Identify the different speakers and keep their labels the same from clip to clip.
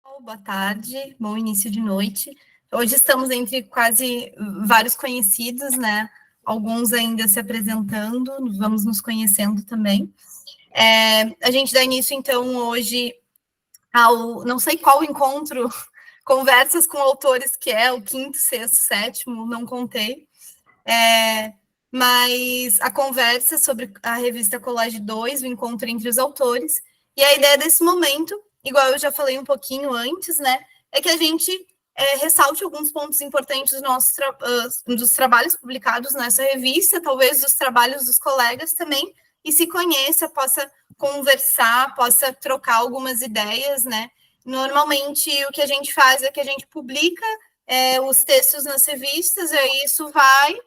Speaker 1: Boa tarde, bom início de noite. Hoje estamos entre quase vários conhecidos, né? Alguns ainda se apresentando, vamos nos conhecendo também. A gente dá início, então, hoje ao, não sei qual encontro, conversas com autores, que é o quinto, sexto, sétimo, não contei. Mas a conversa sobre a revista Collage 2, o encontro entre os autores, e a ideia desse momento, igual eu já falei um pouquinho antes, né, é que a gente ressalte alguns pontos importantes dos trabalhos publicados nessa revista, talvez dos trabalhos dos colegas também, e se conheça, possa conversar, possa trocar algumas ideias, né. Normalmente, o que a gente faz é que a gente publica os textos nas revistas, e aí isso vai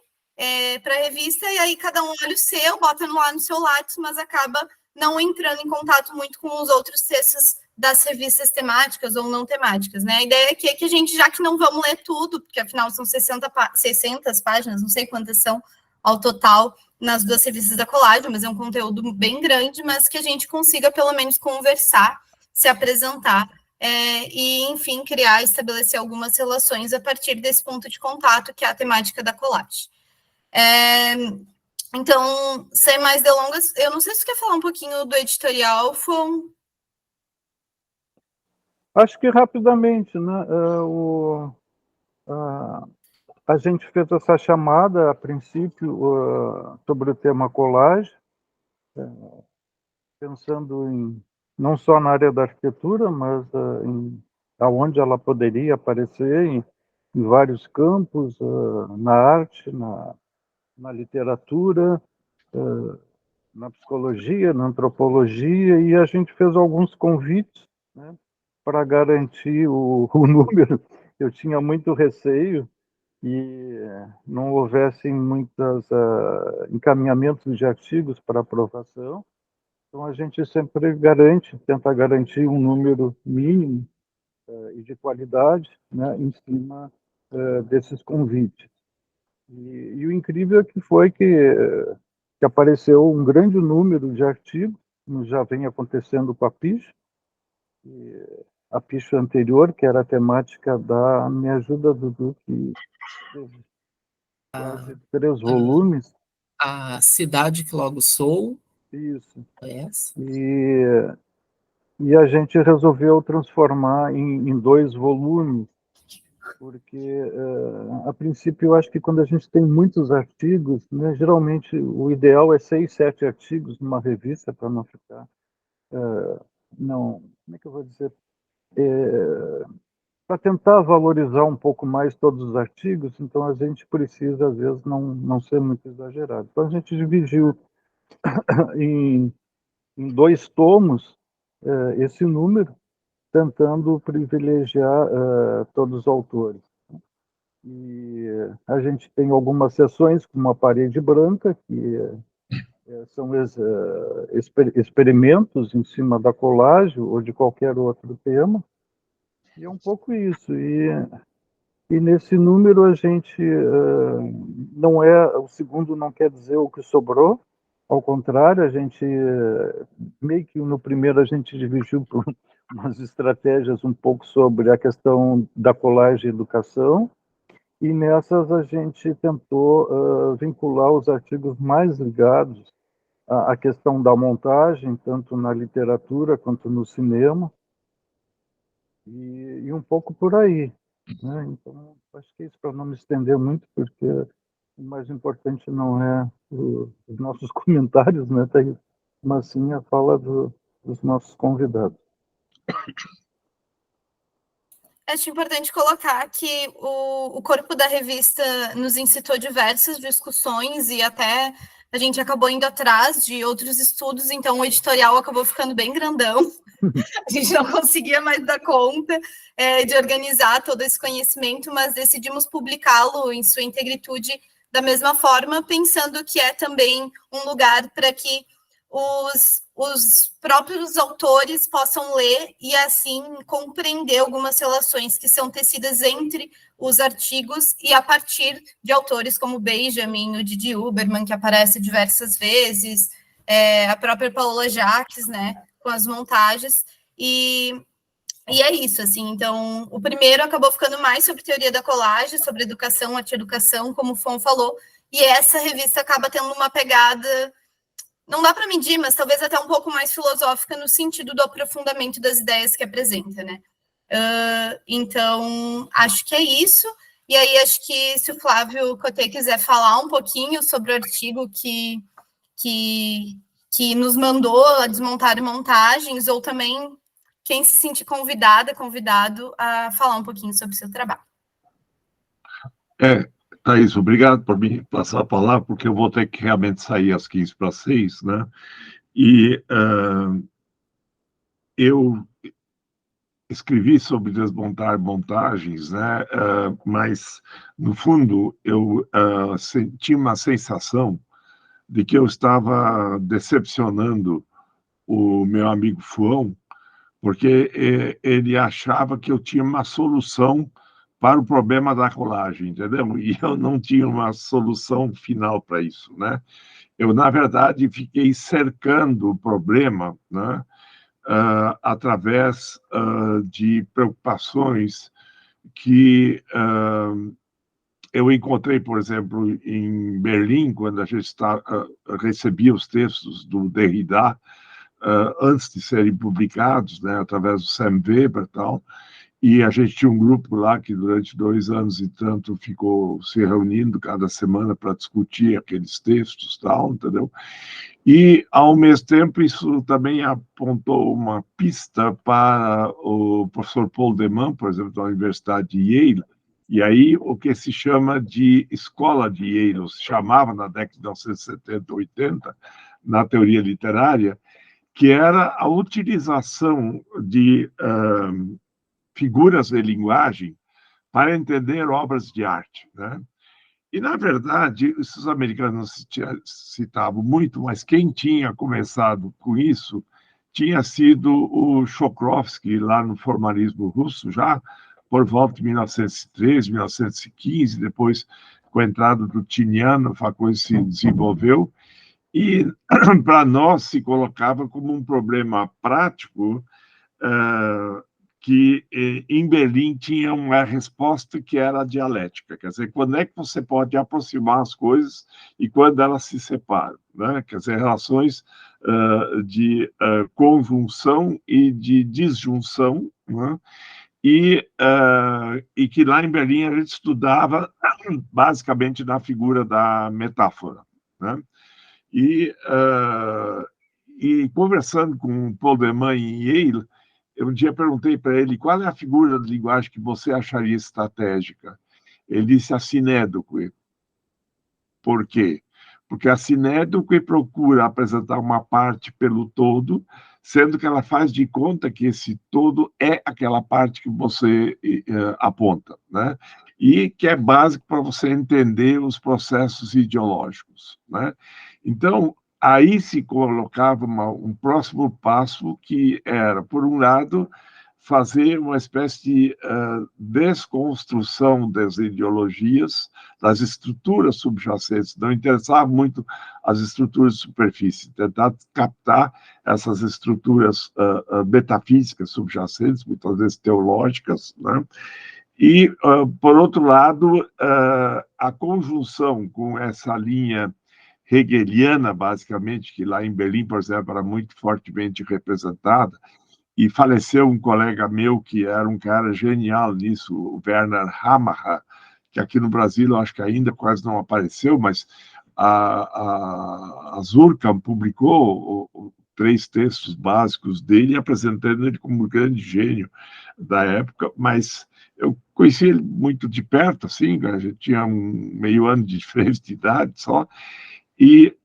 Speaker 1: para a revista, e aí cada um olha o seu, bota lá no seu lápis, mas acaba não entrando em contato muito com os outros textos das revistas temáticas ou não temáticas, né? A ideia aqui é que a gente, já que não vamos ler tudo, porque afinal são 600 páginas, não sei quantas são ao total nas duas revistas da Collage, mas é um conteúdo bem grande, mas que a gente consiga pelo menos conversar, se apresentar, e, enfim, criar, estabelecer algumas relações a partir desse ponto de contato, que é a temática da Collage. Então, sem mais delongas, eu não sei se você quer falar um pouquinho do editorial, Fon.
Speaker 2: Acho que rapidamente, né? A gente fez essa chamada, a princípio, sobre o tema colagem, pensando não só na área da arquitetura, mas em aonde ela poderia aparecer, em vários campos, na arte, na literatura, na psicologia, na antropologia, e a gente fez alguns convites, né, para garantir o número. Eu tinha muito receio e não houvessem muitos encaminhamentos de artigos para aprovação. Então, a gente sempre tenta garantir um número mínimo e de qualidade, né, em cima desses convites. E o incrível foi que apareceu um grande número de artigos, como já vem acontecendo com a PICH, a PICH anterior, que era a temática da... Me ajuda, Dudu, que teve quase 3 volumes.
Speaker 3: A Cidade que Logo Sou.
Speaker 2: Isso.
Speaker 3: É essa.
Speaker 2: E a gente resolveu transformar em 2 volumes, porque, a princípio, eu acho que quando a gente tem muitos artigos, né, geralmente o ideal é 6, 7 artigos numa revista, para não ficar... não, como é que eu vou dizer? Para tentar valorizar um pouco mais todos os artigos, então a gente precisa, às vezes, não ser muito exagerado. Então a gente dividiu em 2 tomos esse número, tentando privilegiar todos os autores. E a gente tem algumas seções com uma parede branca, que são experimentos em cima da colagem ou de qualquer outro tema, e é um pouco isso. E nesse número a gente não o segundo não quer dizer o que sobrou, ao contrário, a gente meio que no primeiro a gente dividiu por umas estratégias um pouco sobre a questão da colagem e educação, e nessas a gente tentou vincular os artigos mais ligados à questão da montagem, tanto na literatura quanto no cinema, e um pouco por aí, né? Então, acho que é isso, para não me estender muito, porque o mais importante não é os nossos comentários, né, Thaís? Mas sim a fala dos nossos convidados.
Speaker 1: Acho importante colocar que o corpo da revista nos incitou diversas discussões e até a gente acabou indo atrás de outros estudos, então o editorial acabou ficando bem grandão. A gente não conseguia mais dar conta de organizar todo esse conhecimento, mas decidimos publicá-lo em sua integritude da mesma forma, pensando que é também um lugar para que os próprios autores possam ler e, assim, compreender algumas relações que são tecidas entre os artigos e a partir de autores como Benjamin, o Didi Huberman, que aparece diversas vezes, a própria Paola Jacques, né, com as montagens. E E é isso, assim, então, o primeiro acabou ficando mais sobre teoria da colagem, sobre educação, arte-educação, como o Fon falou, e essa revista acaba tendo uma pegada, não dá para medir, mas talvez até um pouco mais filosófica no sentido do aprofundamento das ideias que apresenta, né? Então, acho que é isso. E aí, acho que se o Flávio Cotê quiser falar um pouquinho sobre o artigo que nos mandou a Desmontar Montagens, ou também quem se sentir convidado a falar um pouquinho sobre o seu trabalho.
Speaker 4: Thaís, obrigado por me passar a palavra, porque eu vou ter que realmente sair às 5:45, né? E eu escrevi sobre desmontar montagens, né? Mas, no fundo, eu senti uma sensação de que eu estava decepcionando o meu amigo Fuão, porque ele achava que eu tinha uma solução para o problema da colagem, entendeu? E eu não tinha uma solução final para isso, né? Eu, na verdade, fiquei cercando o problema, né? Através de preocupações que eu encontrei, por exemplo, em Berlim, quando a gente recebia os textos do Derrida, antes de serem publicados, né, através do Sam Weber e tal, e a gente tinha um grupo lá que durante 2 anos e tanto ficou se reunindo cada semana para discutir aqueles textos, tal, entendeu? E, ao mesmo tempo, isso também apontou uma pista para o professor Paul Deman, por exemplo, da Universidade de Yale, e aí o que se chama de escola de Yale, se chamava na década de 1970, 80, na teoria literária, que era a utilização de figuras de linguagem para entender obras de arte, né? E, na verdade, os americanos citavam muito, mas quem tinha começado com isso tinha sido o Chokrovsky, lá no formalismo russo, já por volta de 1913, 1915, depois, com a entrada do Tiniano, a coisa se desenvolveu, e para nós se colocava como um problema prático que em Berlim tinha uma resposta que era a dialética, quer dizer, quando é que você pode aproximar as coisas e quando elas se separam, né? Quer dizer, relações de conjunção e de disjunção, né? E que lá em Berlim a gente estudava basicamente na figura da metáfora, né? E conversando com o Paul Deman em Yale, eu um dia perguntei para ele qual é a figura de linguagem que você acharia estratégica. Ele disse a sinédoque. Por quê? Porque a sinédoque procura apresentar uma parte pelo todo, sendo que ela faz de conta que esse todo é aquela parte que você aponta, né? E que é básico para você entender os processos ideológicos, né? Então, aí se colocava um próximo passo que era, por um lado, fazer uma espécie de desconstrução das ideologias, das estruturas subjacentes. Não interessava muito as estruturas de superfície, tentar captar essas estruturas metafísicas subjacentes, muitas vezes teológicas, né? E, por outro lado, a conjunção com essa linha hegeliana, basicamente, que lá em Berlim, por exemplo, era muito fortemente representada, e faleceu um colega meu que era um cara genial nisso, o Werner Hamacher, que aqui no Brasil eu acho que ainda quase não apareceu, mas a Zurkam publicou 3 textos básicos dele, apresentando ele como um grande gênio da época, mas eu conheci ele muito de perto, assim, a gente tinha meio ano de diferença de idade só, e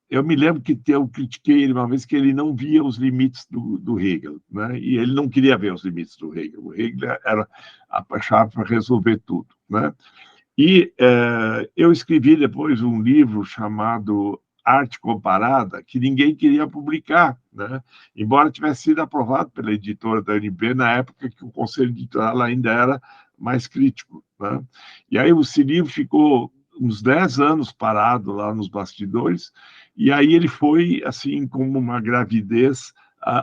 Speaker 4: eu me lembro que eu critiquei ele uma vez que ele não via os limites do Hegel, né? E ele não queria ver os limites do Hegel. O Hegel era a chave para resolver tudo, né? E eu escrevi depois um livro chamado Arte Comparada, que ninguém queria publicar, né? Embora tivesse sido aprovado pela editora da UNB na época que o conselho editorial ainda era mais crítico, né? E aí esse livro ficou uns 10 anos parado lá nos bastidores, e aí ele foi, assim, como uma gravidez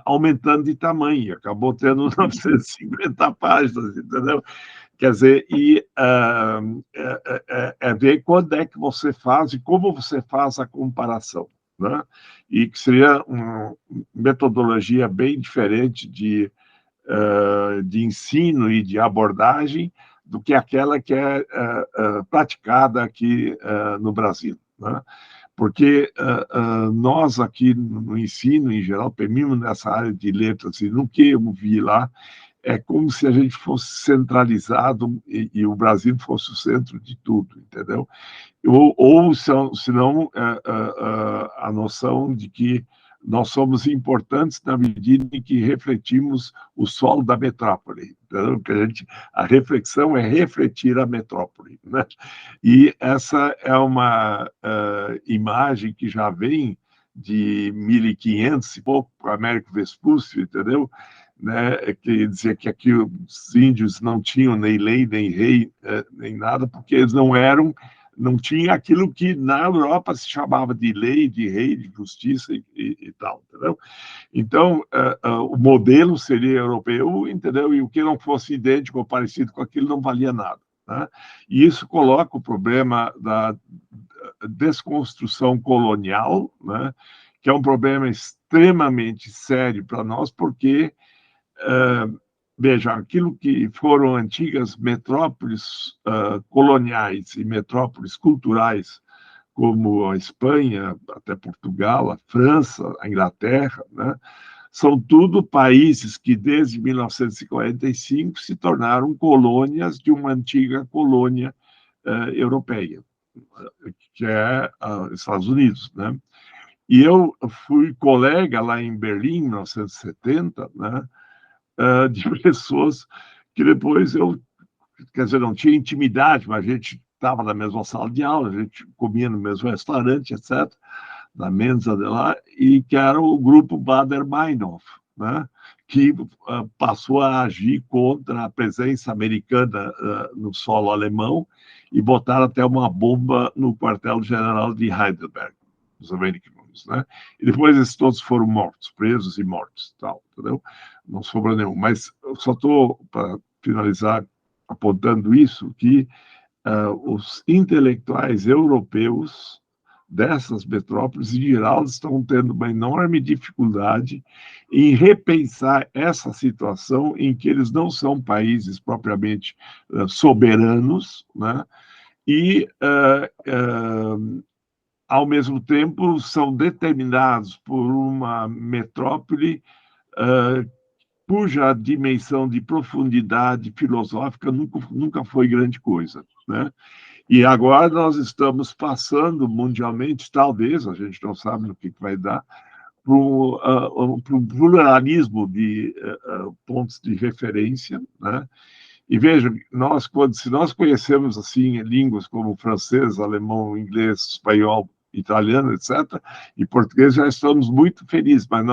Speaker 4: aumentando de tamanho, acabou tendo 950 páginas, entendeu? Quer dizer, ver quando é que você faz e como você faz a comparação, né? E que seria uma metodologia bem diferente de ensino e de abordagem do que aquela que é praticada aqui no Brasil, né? Porque nós aqui no ensino, em geral, mesmo nessa área de letras, e no que eu vi lá, é como se a gente fosse centralizado e o Brasil fosse o centro de tudo, entendeu? Ou se não, a noção de que nós somos importantes na medida em que refletimos o solo da metrópole, entendeu? Que a reflexão é refletir a metrópole, né? E essa é uma imagem que já vem de 1500 e pouco, Américo Vespúcio, entendeu? Né, que dizia que aqui os índios não tinham nem lei, nem rei, nem nada, porque eles não tinha aquilo que na Europa se chamava de lei, de rei, de justiça e tal, entendeu? Então, o modelo seria europeu, entendeu? E o que não fosse idêntico ou parecido com aquilo não valia nada, né? E isso coloca o problema da desconstrução colonial, né? Que é um problema extremamente sério para nós, porque veja, aquilo que foram antigas metrópoles coloniais e metrópoles culturais, como a Espanha, até Portugal, a França, a Inglaterra, né? São tudo países que, desde 1945, se tornaram colônias de uma antiga colônia europeia, que é os Estados Unidos, né? E eu fui colega lá em Berlim, em 1970, né? De pessoas que depois quer dizer, não tinha intimidade, mas a gente estava na mesma sala de aula, a gente comia no mesmo restaurante, etc., na Mensa de lá, e que era o grupo Baader-Meinhof, né? Que passou a agir contra a presença americana no solo alemão e botaram até uma bomba no quartel-general de Heidelberg, dos americanos, né? E depois eles todos foram mortos, presos e mortos, tal, entendeu? Não sobrou nenhum. Mas eu só estou, para finalizar, apontando isso, que os intelectuais europeus dessas metrópoles, em geral, estão tendo uma enorme dificuldade em repensar essa situação em que eles não são países propriamente soberanos, né? E, ao mesmo tempo, são determinados por uma metrópole cuja dimensão de profundidade filosófica nunca foi grande coisa, né? E agora nós estamos passando mundialmente, talvez, a gente não sabe no que vai dar, para um pluralismo de pontos de referência, né? E veja, se nós conhecemos assim línguas como francês, alemão, inglês, espanhol, italiano, etc., e português, já estamos muito felizes, mas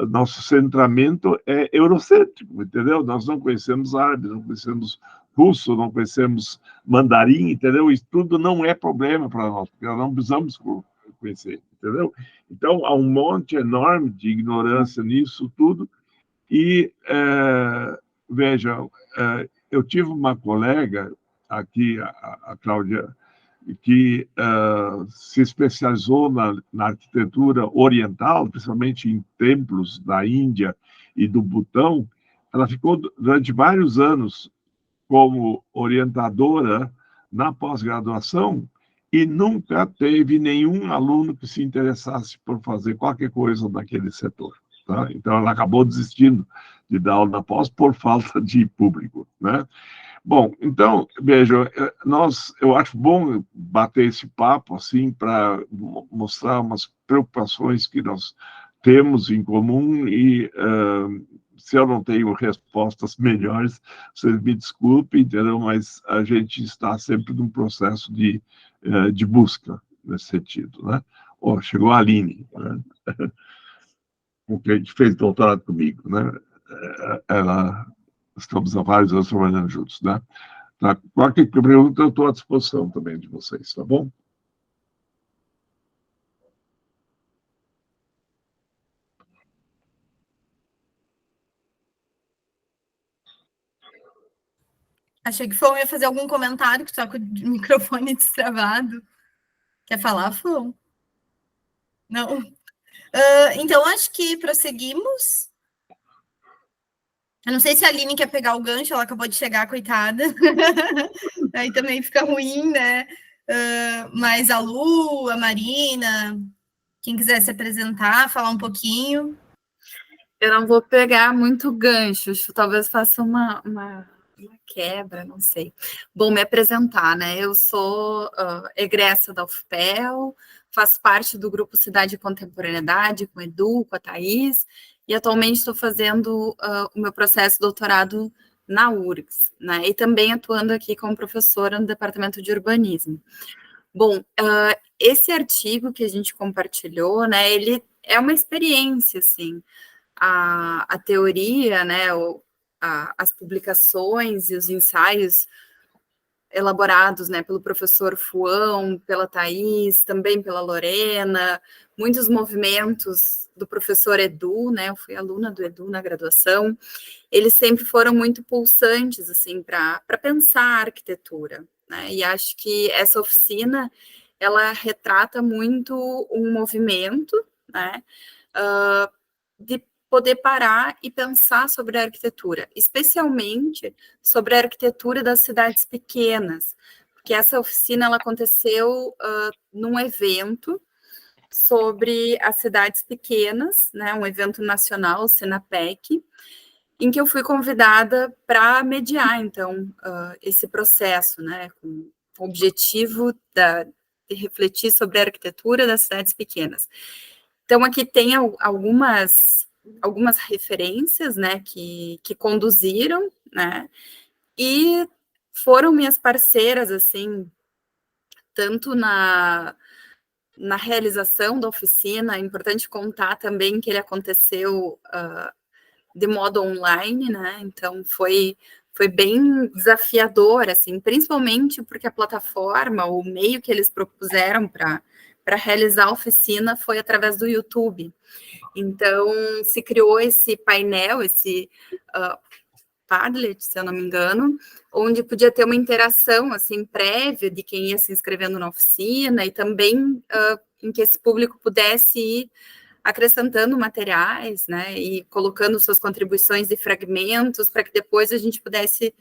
Speaker 4: nosso centramento é eurocêntrico, entendeu? Nós não conhecemos árabe, não conhecemos russo, não conhecemos mandarim, entendeu? Isso tudo não é problema para nós, porque nós não precisamos conhecer, entendeu? Então, há um monte enorme de ignorância nisso tudo. E, veja, eu tive uma colega aqui, a Cláudia, que se especializou na arquitetura oriental, principalmente em templos da Índia e do Butão. Ela ficou durante vários anos como orientadora na pós-graduação e nunca teve nenhum aluno que se interessasse por fazer qualquer coisa naquele setor, tá? Então, ela acabou desistindo de dar aula na pós por falta de público, né? Bom, então, veja, eu acho bom bater esse papo assim para mostrar umas preocupações que nós temos em comum e se eu não tenho respostas melhores, vocês me desculpem, entendeu? Mas a gente está sempre num processo de busca nesse sentido, né? Oh, chegou a Aline, né? Que fez doutorado comigo, né? Estamos há vários anos trabalhando juntos, né? Tá? Qualquer pergunta, eu estou à disposição também de vocês, tá bom?
Speaker 1: Achei que o Fon ia fazer algum comentário, que tá com o microfone destravado. Quer falar, Fon? Não? Então, acho que prosseguimos. Eu não sei se a Aline quer pegar o gancho, ela acabou de chegar, coitada. Aí também fica ruim, né? Mas a Lu, a Marina, quem quiser se apresentar, falar um pouquinho.
Speaker 5: Eu não vou pegar muito gancho, talvez faça uma quebra, não sei. Bom, me apresentar, né? Eu sou egressa da UFPEL, faço parte do grupo Cidade e Contemporaneidade, com o Edu, com a Thaís, e atualmente estou fazendo o meu processo de doutorado na URGS, né? E também atuando aqui como professora no Departamento de Urbanismo. Bom, esse artigo que a gente compartilhou, né? Ele é uma experiência, assim, a teoria, né, as publicações e os ensaios elaborados, né, pelo professor Fuão, pela Thaís, também pela Lorena, muitos movimentos do professor Edu, né, eu fui aluna do Edu na graduação, eles sempre foram muito pulsantes, assim, para pensar a arquitetura, né, e acho que essa oficina, ela retrata muito um movimento, né, de poder parar e pensar sobre a arquitetura, especialmente sobre a arquitetura das cidades pequenas, porque essa oficina ela aconteceu num evento sobre as cidades pequenas, né, um evento nacional, o Cinapec, em que eu fui convidada para mediar, então, esse processo, né, com o objetivo de refletir sobre a arquitetura das cidades pequenas. Então, aqui tem algumas referências, né, que conduziram, né, e foram minhas parceiras, assim, tanto na realização da oficina. É importante contar também que ele aconteceu de modo online, né, então foi bem desafiador, assim, principalmente porque a plataforma, o meio que eles propuseram para realizar a oficina foi através do YouTube. Então, se criou esse painel, esse Padlet, se eu não me engano, onde podia ter uma interação, assim, prévia de quem ia se inscrevendo na oficina e também em que esse público pudesse ir acrescentando materiais, né, e colocando suas contribuições e fragmentos para que depois a gente pudesse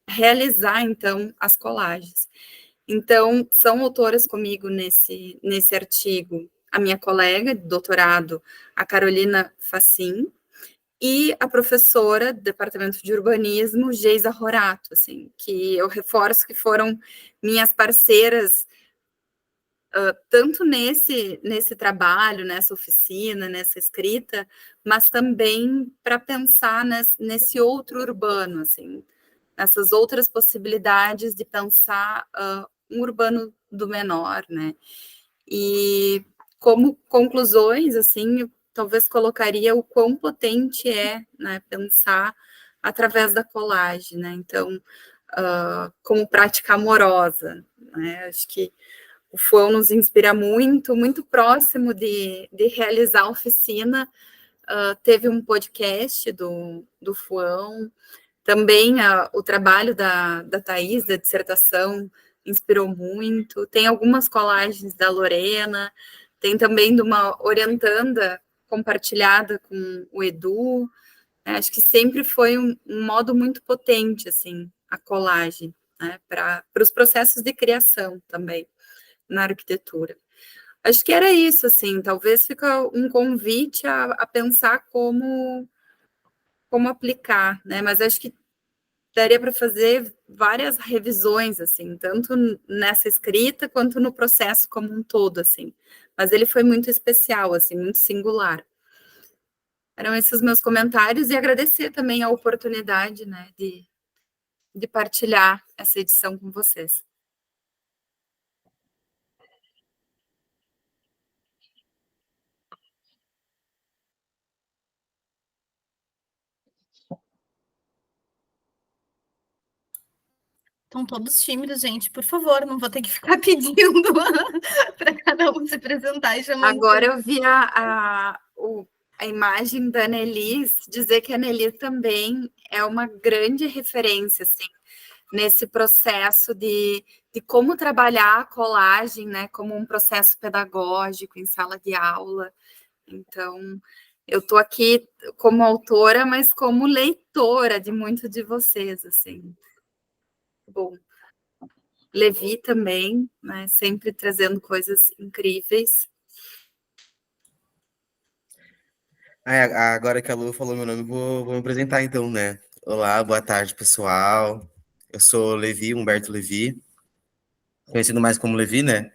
Speaker 5: realizar, então, as colagens. Então, são autoras comigo nesse artigo, a minha colega de doutorado, a Carolina Facin, e a professora do Departamento de Urbanismo, Geisa Horato, assim, que eu reforço que foram minhas parceiras, tanto nesse trabalho, nessa oficina, nessa escrita, mas também para pensar nesse outro urbano, assim, nessas outras possibilidades de pensar um urbano do menor, né? E como conclusões, assim, eu talvez colocaria o quão potente é, né, pensar através da colagem, né? Então, como prática amorosa, né? Acho que o Fuão nos inspira muito, muito próximo de realizar a oficina. Teve um podcast do Fuão, também o trabalho da Thaís, da dissertação, inspirou muito. Tem algumas colagens da Lorena, tem também de uma orientanda compartilhada com o Edu. Acho que sempre foi um modo muito potente, assim, a colagem, né, para os processos de criação também na arquitetura. Acho que era isso, assim, talvez fica um convite a pensar como aplicar, né, mas acho que daria para fazer várias revisões, assim, tanto nessa escrita quanto no processo como um todo, assim. Mas ele foi muito especial, assim, muito singular. Eram esses meus comentários e agradecer também a oportunidade, né, de partilhar essa edição com vocês.
Speaker 1: Estão todos tímidos, gente. Por favor, não vou ter que ficar pedindo para cada um se apresentar e chamando.
Speaker 5: Agora eu vi a imagem da Annelise, dizer que a Annelise também é uma grande referência, assim, nesse processo de como trabalhar a colagem, né, como um processo pedagógico em sala de aula. Então, eu estou aqui como autora, mas como leitora de muito de vocês, assim. Bom, Levi também, né, sempre trazendo coisas incríveis.
Speaker 6: Agora que a Lu falou meu nome, vou me apresentar então, né? Olá, boa tarde, pessoal. Eu sou Levi, Humberto Levi, conhecido mais como Levi, né?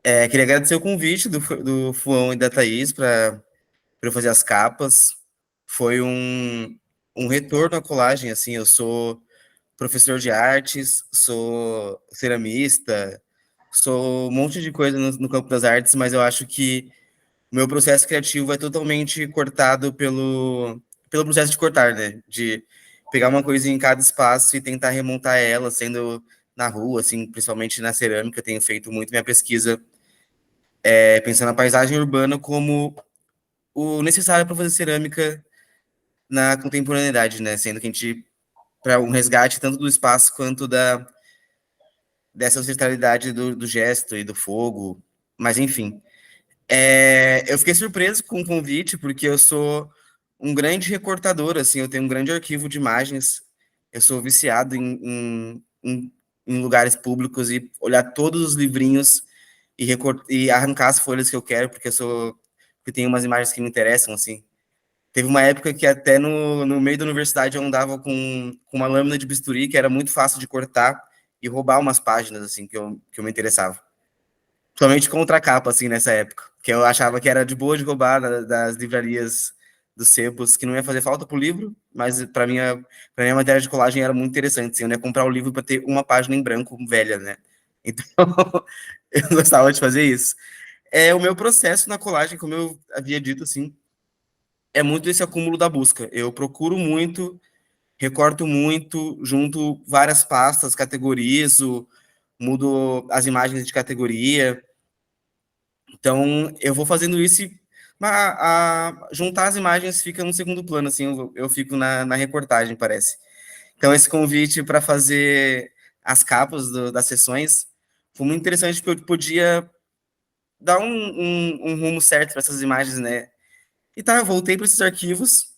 Speaker 6: Queria agradecer o convite do Fuão e da Thaís para eu fazer as capas. Foi um retorno à colagem, assim, eu sou professor de artes, sou ceramista, sou um monte de coisa no campo das artes, mas eu acho que o meu processo criativo é totalmente cortado pelo processo de cortar, né? De pegar uma coisa em cada espaço e tentar remontar ela, sendo na rua, assim, principalmente na cerâmica, eu tenho feito muito minha pesquisa pensando na paisagem urbana como o necessário para fazer cerâmica na contemporaneidade, né? Sendo que a gente, para um resgate tanto do espaço quanto dessa ancestralidade do gesto e do fogo, mas enfim. Eu fiquei surpreso com o convite, porque eu sou um grande recortador, assim, eu tenho um grande arquivo de imagens, eu sou viciado em lugares públicos e olhar todos os livrinhos e arrancar as folhas que eu quero, porque tem umas imagens que me interessam, assim. Teve uma época que até no meio da universidade eu andava com uma lâmina de bisturi, que era muito fácil de cortar e roubar umas páginas, assim, que eu me interessava. Somente contra a capa, assim, nessa época. Que eu achava que era de boa de roubar das livrarias dos sebos, que não ia fazer falta pro livro, mas para minha matéria de colagem era muito interessante, assim, eu ia comprar o livro para ter uma página em branco velha, né? Então, eu gostava de fazer isso. O meu processo na colagem, como eu havia dito, assim, é muito esse acúmulo da busca. Eu procuro muito, recorto muito, junto várias pastas, categorizo, mudo as imagens de categoria. Então, eu vou fazendo isso e juntar as imagens fica no segundo plano, assim, eu fico na recortagem, parece. Então, esse convite para fazer as capas das sessões foi muito interessante, porque eu podia dar um rumo certo para essas imagens, né? E tá, eu voltei para esses arquivos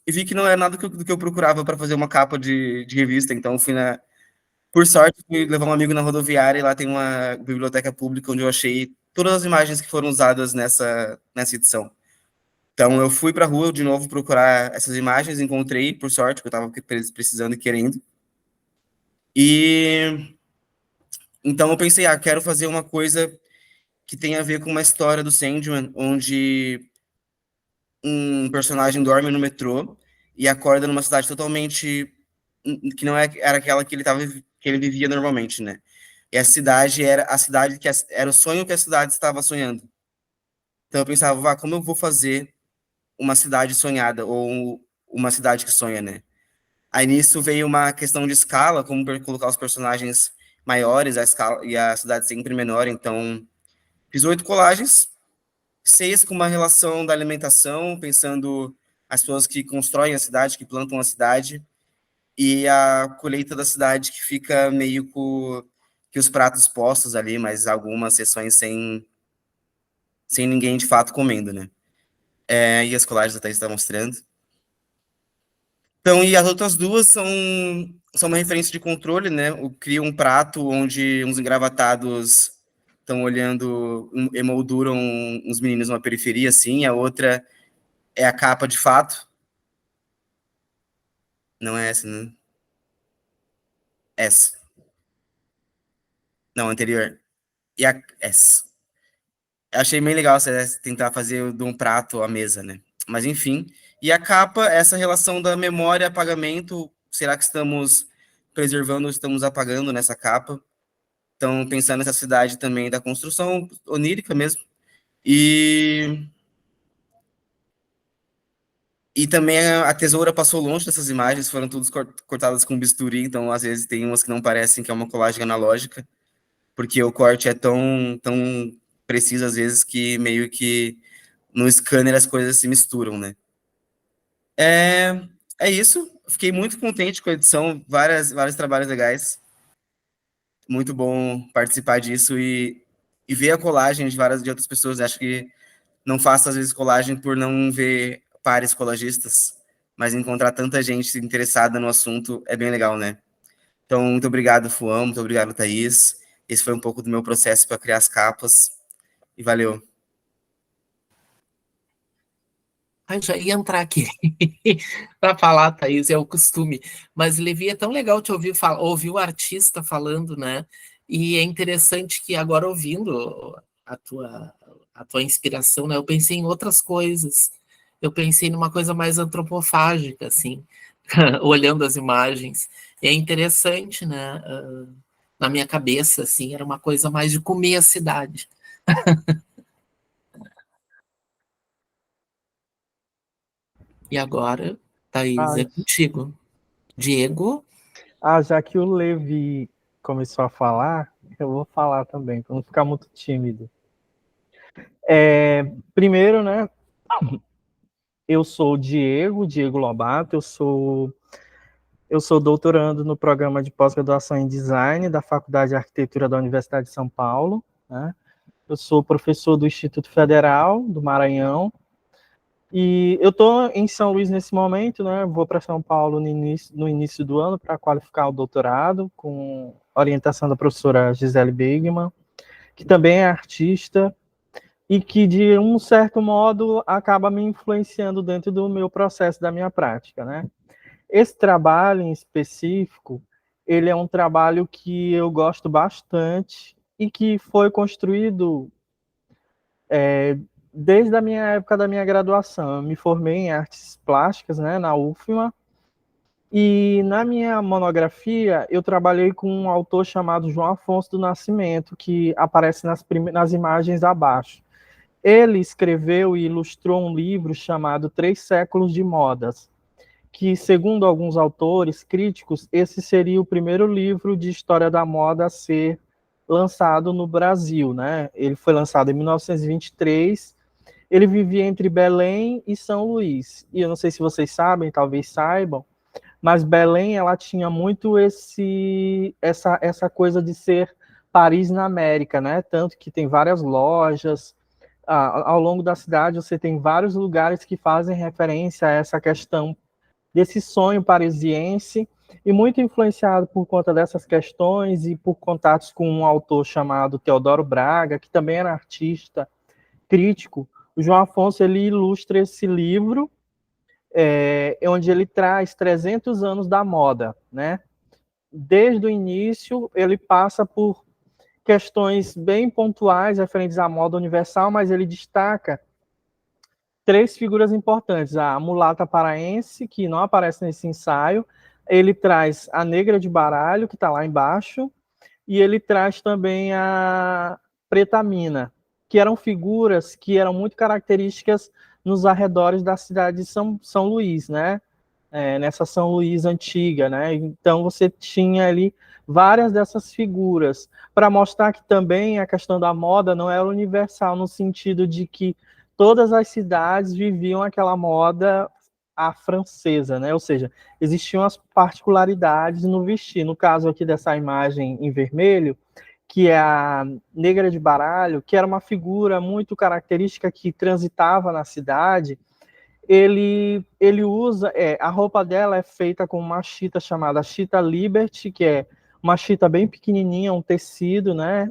Speaker 6: e vi que não era nada do que eu procurava para fazer uma capa de revista, então por sorte, fui levar um amigo na rodoviária e lá tem uma biblioteca pública onde eu achei todas as imagens que foram usadas nessa edição. Então, eu fui para a rua de novo procurar essas imagens, encontrei, por sorte, porque eu estava precisando e querendo. E então eu pensei, quero fazer uma coisa que tenha a ver com uma história do Sandman, onde um personagem dorme no metrô e acorda numa cidade totalmente que não era aquela que ele vivia normalmente, né? E a cidade era a cidade era o sonho que a cidade estava sonhando. Então eu pensava, como eu vou fazer uma cidade sonhada ou uma cidade que sonha, né? Aí nisso veio uma questão de escala, como colocar os personagens maiores, a escala e a cidade sempre menor. Então fiz 8 colagens, 6 com uma relação da alimentação, pensando as pessoas que constroem a cidade, que plantam a cidade, e a colheita da cidade que fica meio que os pratos postos ali, mas algumas sessões sem ninguém de fato comendo, né? E as colagens até está mostrando. Então, e as outras duas são uma referência de controle, né? Eu crio um prato onde uns engravatados estão olhando, emolduram uns meninos numa periferia, assim, a outra é a capa de fato. Não é essa, né? Essa. Não, anterior. E essa. Eu achei bem legal você tentar fazer de um prato à mesa, né? Mas enfim. E a capa, essa relação da memória e apagamento, será que estamos preservando ou estamos apagando nessa capa? Então, pensando nessa cidade também da construção onírica mesmo. E também a tesoura passou longe dessas imagens, foram todas cortadas com bisturi, então às vezes tem umas que não parecem que é uma colagem analógica, porque o corte é tão preciso às vezes que meio que no scanner as coisas se misturam, né? É isso. fiquei muito contente com a edição, vários trabalhos legais. Muito bom participar disso e ver a colagem de outras pessoas. Acho que não faço, às vezes, colagem por não ver pares ecologistas, mas encontrar tanta gente interessada no assunto é bem legal, né? Então, muito obrigado, Fuão, muito obrigado, Thaís. Esse foi um pouco do meu processo para criar as capas, e valeu.
Speaker 3: Ai, já ia entrar aqui para falar, Thaís, é o costume. Mas, Levi, é tão legal te ouvir o artista falando, né? E é interessante que agora, ouvindo a tua inspiração, né? Eu pensei em outras coisas. Eu pensei numa coisa mais antropofágica, assim, olhando as imagens. E é interessante, né? Na minha cabeça, assim, era uma coisa mais de comer a cidade. E agora, Thaís, é contigo. Diego?
Speaker 7: Já que o Levi começou a falar, eu vou falar também, para não ficar muito tímido. Primeiro, né, eu sou o Diego Lobato, eu sou doutorando no programa de pós-graduação em Design da Faculdade de Arquitetura da Universidade de São Paulo, né? Eu sou professor do Instituto Federal do Maranhão, e eu estou em São Luís nesse momento, né? Vou para São Paulo no início do ano para qualificar o doutorado, com orientação da professora Gisele Bigman, que também é artista e que, de um certo modo, acaba me influenciando dentro do meu processo, da minha prática, né? Esse trabalho em específico, ele é um trabalho que eu gosto bastante e que foi construído desde a minha época da minha graduação. Eu me formei em artes plásticas, né, na UFMA, e na minha monografia eu trabalhei com um autor chamado João Afonso do Nascimento, que aparece nas imagens abaixo. Ele escreveu e ilustrou um livro chamado 3 Séculos de Modas, que, segundo alguns autores críticos, esse seria o primeiro livro de história da moda a ser lançado no Brasil, né? Ele foi lançado em 1923. Ele vivia entre Belém e São Luís. E eu não sei se vocês sabem, talvez saibam, mas Belém, ela tinha muito essa coisa de ser Paris na América, né? Tanto que tem várias lojas. Ao longo da cidade, você tem vários lugares que fazem referência a essa questão desse sonho parisiense, e muito influenciado por conta dessas questões e por contatos com um autor chamado Teodoro Braga, que também era artista, crítico. O João Afonso, ele ilustra esse livro, onde ele traz 300 anos da moda, né? Desde o início, ele passa por questões bem pontuais referentes à moda universal, mas ele destaca 3 figuras importantes: a mulata paraense, que não aparece nesse ensaio, ele traz a negra de baralho, que está lá embaixo, e ele traz também a preta mina, que eram figuras que eram muito características nos arredores da cidade de São Luís, né? Nessa São Luís antiga, né? Então você tinha ali várias dessas figuras, para mostrar que também a questão da moda não era universal, no sentido de que todas as cidades viviam aquela moda à francesa, né? Ou seja, existiam as particularidades no vestir. No caso aqui dessa imagem em vermelho, que é a negra de baralho, que era uma figura muito característica que transitava na cidade, ele usa, a roupa dela é feita com uma chita chamada chita Liberty, que é uma chita bem pequenininha, um tecido, né?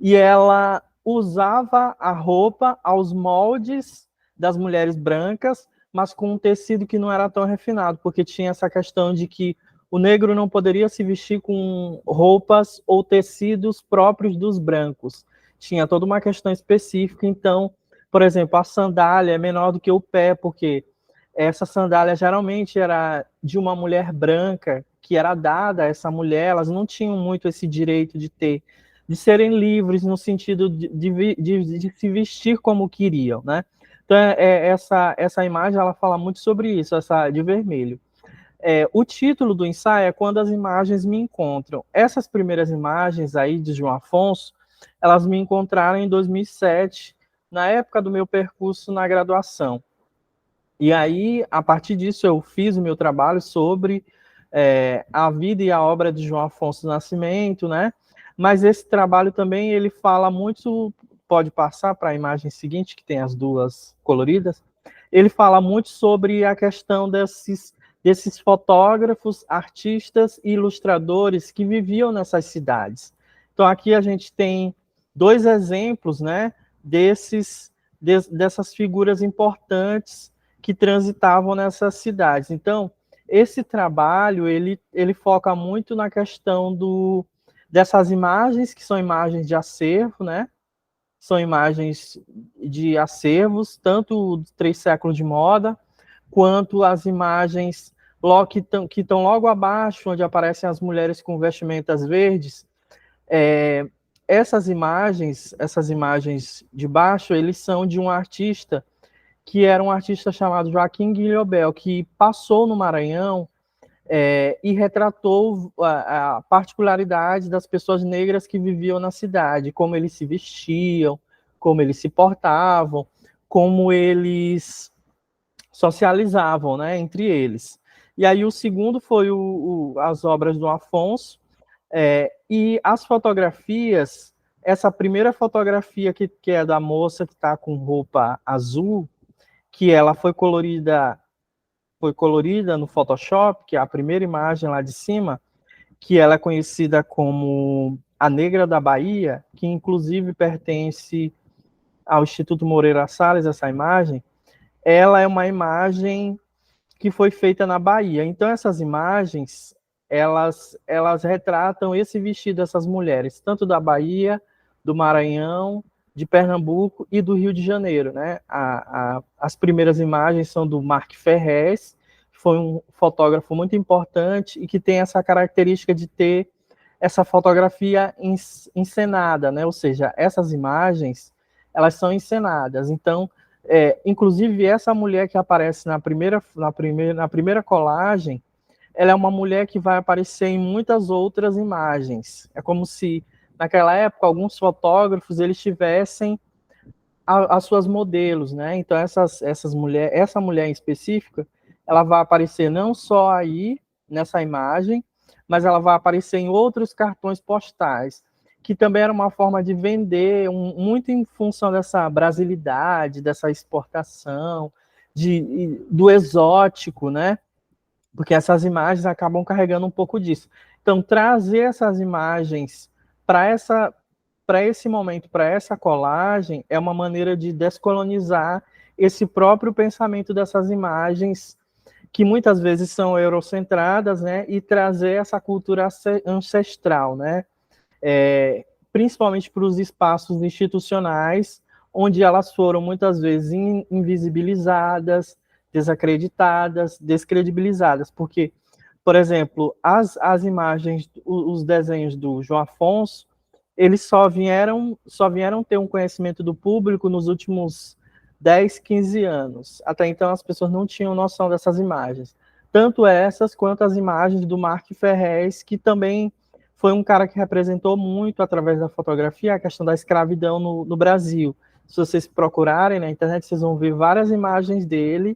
Speaker 7: E ela usava a roupa aos moldes das mulheres brancas, mas com um tecido que não era tão refinado, porque tinha essa questão de que o negro não poderia se vestir com roupas ou tecidos próprios dos brancos. Tinha toda uma questão específica. Então, por exemplo, a sandália é menor do que o pé, porque essa sandália geralmente era de uma mulher branca, que era dada a essa mulher. Elas não tinham muito esse direito de serem livres no sentido de se vestir como queriam, né? Então, essa imagem, ela fala muito sobre isso, essa de vermelho. O título do ensaio é Quando as Imagens Me Encontram. Essas primeiras imagens aí de João Afonso, elas me encontraram em 2007, na época do meu percurso na graduação. E aí, a partir disso, eu fiz o meu trabalho sobre a vida e a obra de João Afonso do Nascimento, né? Mas esse trabalho também, ele fala muito, pode passar para a imagem seguinte, que tem as duas coloridas, ele fala muito sobre a questão desses fotógrafos, artistas e ilustradores que viviam nessas cidades. Então, aqui a gente tem 2 exemplos, né, dessas figuras importantes que transitavam nessas cidades. Então, esse trabalho, ele foca muito na questão dessas imagens, que são imagens de acervo, né? São imagens de acervos, tanto dos 3 séculos de moda, quanto as imagens que estão logo abaixo, onde aparecem as mulheres com vestimentas verdes. Essas imagens de baixo, eles são de um artista que era um artista chamado Joaquim Guilhobel, que passou no Maranhão e retratou a particularidade das pessoas negras que viviam na cidade, como eles se vestiam, como eles se portavam, como eles socializavam, né, entre eles. E aí o segundo foi as obras do Afonso, e as fotografias, essa primeira fotografia que é da moça que está com roupa azul, que ela foi colorida no Photoshop, que é a primeira imagem lá de cima, que ela é conhecida como a Negra da Bahia, que inclusive pertence ao Instituto Moreira Salles, essa imagem. Ela é uma imagem que foi feita na Bahia. Então, essas imagens, elas retratam esse vestido dessas mulheres, tanto da Bahia, do Maranhão, de Pernambuco e do Rio de Janeiro, né? As primeiras imagens são do Mark Ferrez, que foi um fotógrafo muito importante e que tem essa característica de ter essa fotografia encenada, né? Ou seja, essas imagens, elas são encenadas. Então, inclusive essa mulher que aparece na primeira colagem, ela é uma mulher que vai aparecer em muitas outras imagens. É como se naquela época alguns fotógrafos eles tivessem as suas modelos, né? Então essa mulher em específica, ela vai aparecer não só aí nessa imagem, mas ela vai aparecer em outros cartões postais, que também era uma forma de vender, muito em função dessa brasilidade, dessa exportação, do exótico, né? Porque essas imagens acabam carregando um pouco disso. Então, trazer essas imagens para esse momento, para essa colagem, é uma maneira de descolonizar esse próprio pensamento dessas imagens, que muitas vezes são eurocentradas, né? E trazer essa cultura ancestral, né? Principalmente para os espaços institucionais, onde elas foram muitas vezes invisibilizadas, desacreditadas, descredibilizadas, porque, por exemplo, as imagens, os desenhos do João Afonso, eles só vieram ter um conhecimento do público nos últimos 10, 15 anos. Até então as pessoas não tinham noção dessas imagens. Tanto essas quanto as imagens do Mark Ferrez, que também foi um cara que representou muito, através da fotografia, a questão da escravidão no Brasil. Se vocês procurarem na internet, vocês vão ver várias imagens dele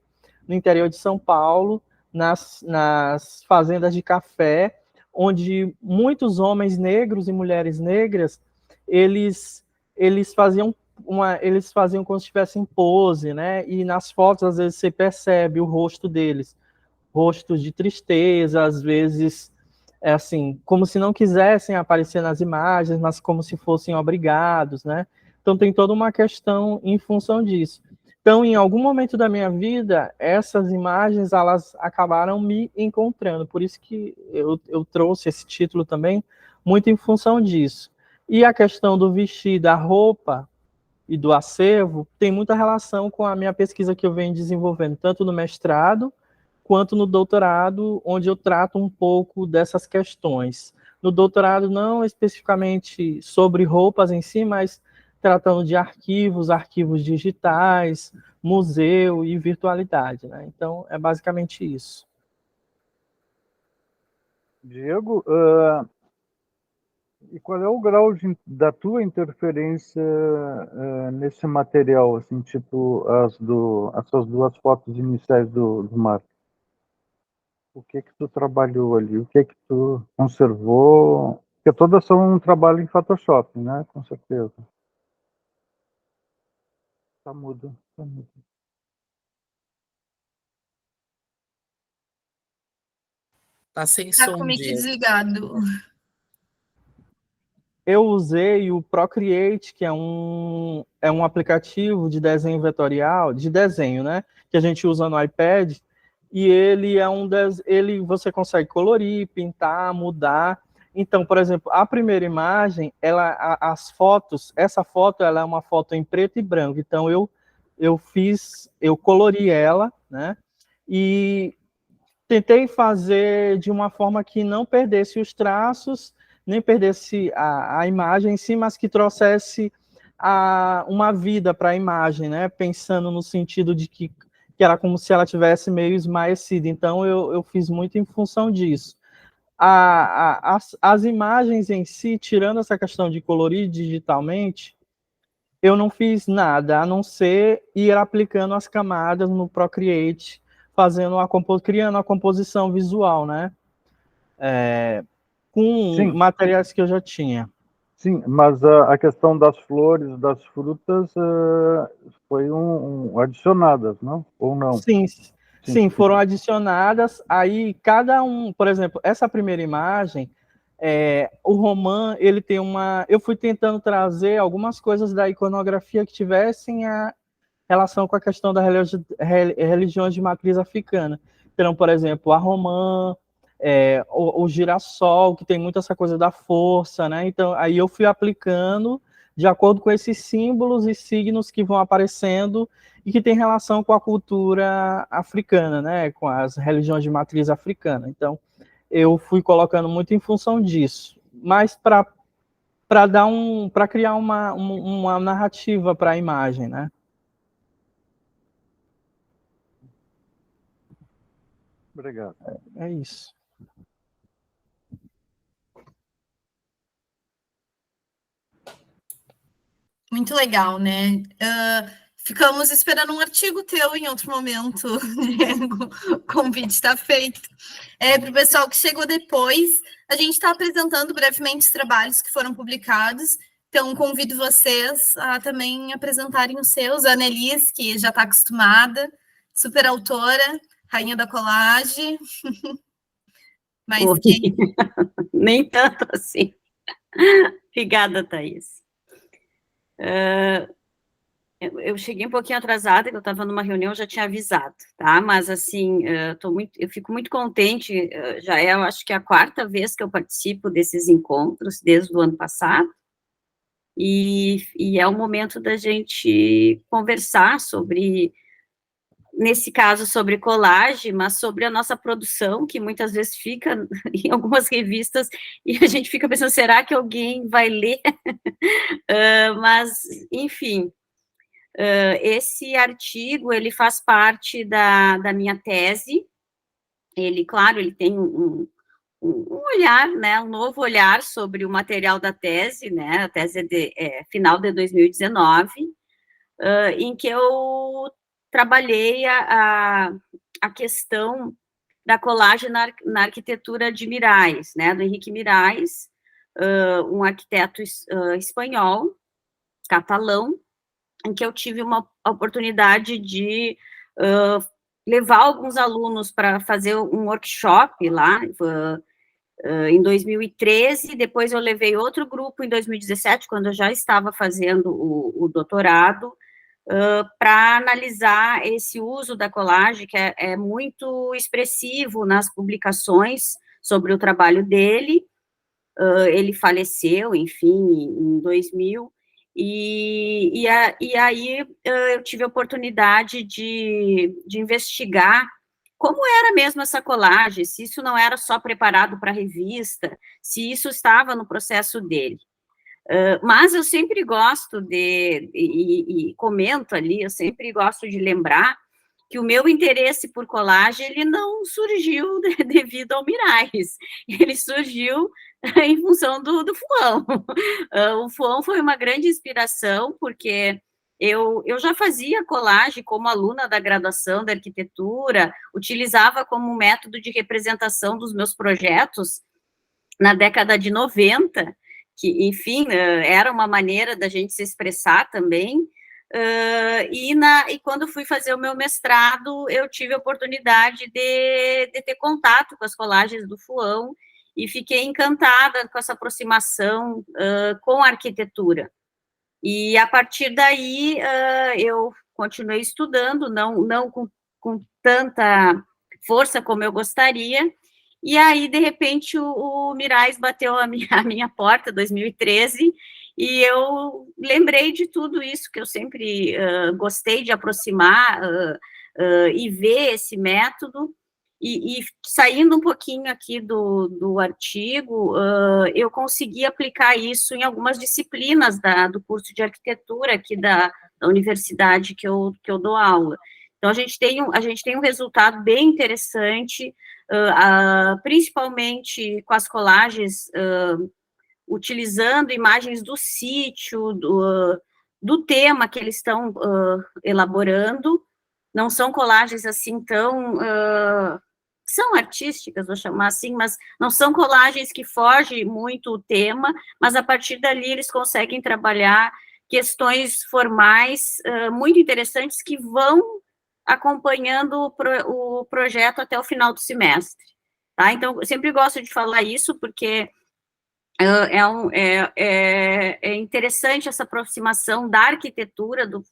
Speaker 7: no interior de São Paulo, nas fazendas de café, onde muitos homens negros e mulheres negras, eles faziam como se estivessem em pose, né? E nas fotos, às vezes, você percebe o rosto deles, rostos de tristeza, às vezes, assim, como se não quisessem aparecer nas imagens, mas como se fossem obrigados, né? Então tem toda uma questão em função disso. Então, em algum momento da minha vida, essas imagens, elas acabaram me encontrando. Por isso que eu trouxe esse título também, muito em função disso. E a questão do vestir, da roupa e do acervo, tem muita relação com a minha pesquisa que eu venho desenvolvendo, tanto no mestrado, quanto no doutorado, onde eu trato um pouco dessas questões. No doutorado, não especificamente sobre roupas em si, mas tratando de arquivos digitais, museu e virtualidade, né? Então, é basicamente isso.
Speaker 2: Diego, E qual é o grau da tua interferência nesse material, assim, tipo as suas duas fotos iniciais do mar? O que tu trabalhou ali? O que tu conservou? Porque todas são um trabalho em Photoshop, né? Com certeza. Tá mudo, tá mudo.
Speaker 3: Tá sem
Speaker 1: Tá
Speaker 3: som,
Speaker 1: com o mic
Speaker 3: Diego.
Speaker 1: desligado.
Speaker 7: Eu usei o Procreate, que é um aplicativo de desenho vetorial, de desenho, né? Que a gente usa no iPad, e ele é ele você consegue colorir, pintar, mudar. Então, por exemplo, a primeira imagem, as fotos, essa foto ela é uma foto em preto e branco. Então eu colori ela, né? E tentei fazer de uma forma que não perdesse os traços, nem perdesse a imagem em si, mas que trouxesse uma vida para a imagem, né? Pensando no sentido de que era como se ela tivesse meio esmaecida. Então, eu fiz muito em função disso. As imagens em si, tirando essa questão de colorir digitalmente, eu não fiz nada, a não ser ir aplicando as camadas no Procreate, criando a composição visual, né? Com
Speaker 2: Sim,
Speaker 7: materiais que eu já tinha.
Speaker 2: sim, mas a questão das flores, das frutas, foi adicionadas, não? Ou não?
Speaker 7: Sim,
Speaker 2: Sim,
Speaker 7: sim, foram adicionadas. Aí cada um, por exemplo, essa primeira imagem, o Roman, ele tem eu fui tentando trazer algumas coisas da iconografia que tivessem a relação com a questão das religiões de matriz africana. Então, por exemplo, a romã, o girassol, que tem muito essa coisa da força, né? Então, aí eu fui aplicando de acordo com esses símbolos e signos que vão aparecendo e que tem relação com a cultura africana, né? Com as religiões de matriz africana. Então, eu fui colocando muito em função disso. Mas para criar uma narrativa para a imagem, né?
Speaker 2: obrigado.
Speaker 7: É isso.
Speaker 1: Muito legal, né? Ficamos esperando um artigo teu em outro momento, Diego. O convite está feito. Para o pessoal que chegou depois, a gente está apresentando brevemente os trabalhos que foram publicados. Então, convido vocês a também apresentarem os seus. A Annelise, que já está acostumada, super autora, rainha da colagem. Mas
Speaker 8: Oi.
Speaker 1: que...
Speaker 8: Nem tanto assim. Obrigada, Thaís. Eu cheguei um pouquinho atrasada, que eu estava numa reunião, já tinha avisado, tá? Mas, assim, eu fico muito contente, eu acho que é a quarta vez que eu participo desses encontros, desde o ano passado, e é o momento da gente conversar sobre, nesse caso, sobre colagem, mas sobre a nossa produção, que muitas vezes fica em algumas revistas, e a gente fica pensando, será que alguém vai ler? Mas, enfim, esse artigo, ele faz parte da minha tese, claro, ele tem um olhar, né, um novo olhar sobre o material da tese, né, a tese é final de 2019, em que eu trabalhei a questão da colagem na arquitetura de Mirais, né, do Henrique Mirais, um arquiteto espanhol, catalão, em que eu tive uma oportunidade de levar alguns alunos para fazer um workshop lá, em 2013, depois eu levei outro grupo em 2017, quando eu já estava fazendo o doutorado, para analisar esse uso da colagem, que é muito expressivo nas publicações sobre o trabalho dele. Ele faleceu, enfim, em 2000, e aí eu tive a oportunidade de investigar como era mesmo essa colagem, se isso não era só preparado para a revista, se isso estava no processo dele. Mas eu sempre gosto e comento ali, eu sempre gosto de lembrar que o meu interesse por colagem, ele não surgiu devido ao Mirais, ele surgiu em função do Fuão. O Fuão foi uma grande inspiração, porque eu já fazia colagem como aluna da graduação da arquitetura, utilizava como método de representação dos meus projetos na década de 90, que, enfim, era uma maneira da gente se expressar também. E quando fui fazer o meu mestrado, eu tive a oportunidade de ter contato com as colagens do Fuão, e fiquei encantada com essa aproximação com a arquitetura. E, a partir daí, eu continuei estudando, não com tanta força como eu gostaria, e aí, de repente, o Mirais bateu a minha porta, 2013, e eu lembrei de tudo isso, que eu sempre gostei de aproximar e ver esse método, e saindo um pouquinho aqui do artigo, eu consegui aplicar isso em algumas disciplinas do curso de arquitetura aqui da universidade que eu dou aula. Então, a gente tem um resultado bem interessante, principalmente com as colagens, utilizando imagens do sítio, do tema que eles estão elaborando. Não são colagens assim tão... são artísticas, vou chamar assim, mas não são colagens que fogem muito o tema, mas a partir dali eles conseguem trabalhar questões formais muito interessantes que vão acompanhando o projeto até o final do semestre. Tá? Então, eu sempre gosto de falar isso, porque é interessante essa aproximação da arquitetura, do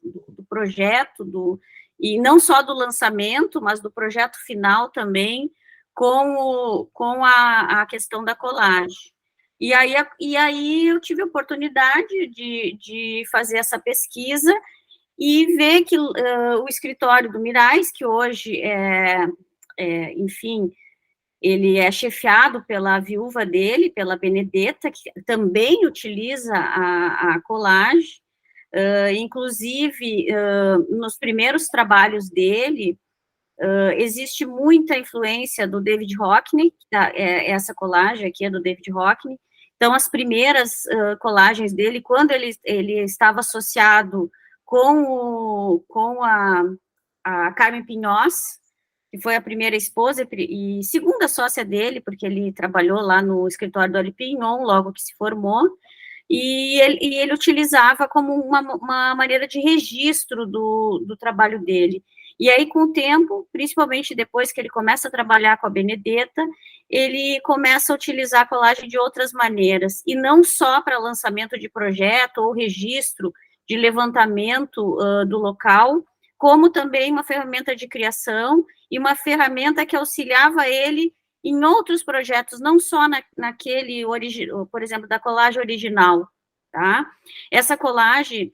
Speaker 8: projeto, e não só do lançamento, mas do projeto final também, com a questão da colagem. E aí eu tive a oportunidade de fazer essa pesquisa e ver que o escritório do Mirais, que hoje enfim, ele é chefiado pela viúva dele, pela Benedetta, que também utiliza a colagem. Inclusive, nos primeiros trabalhos dele, existe muita influência do David Hockney, essa colagem aqui é do David Hockney. Então, as primeiras colagens dele, quando ele estava associado com a Carmen Pinhós, que foi a primeira esposa e segunda sócia dele, porque ele trabalhou lá no escritório do Ali Pignon, logo que se formou, e ele utilizava como uma maneira de registro do trabalho dele. E aí, com o tempo, principalmente depois que ele começa a trabalhar com a Benedetta, ele começa a utilizar a colagem de outras maneiras, e não só para lançamento de projeto ou registro de levantamento do local, como também uma ferramenta de criação e uma ferramenta que auxiliava ele em outros projetos, não só naquele, por exemplo, da colagem original, tá? Essa colagem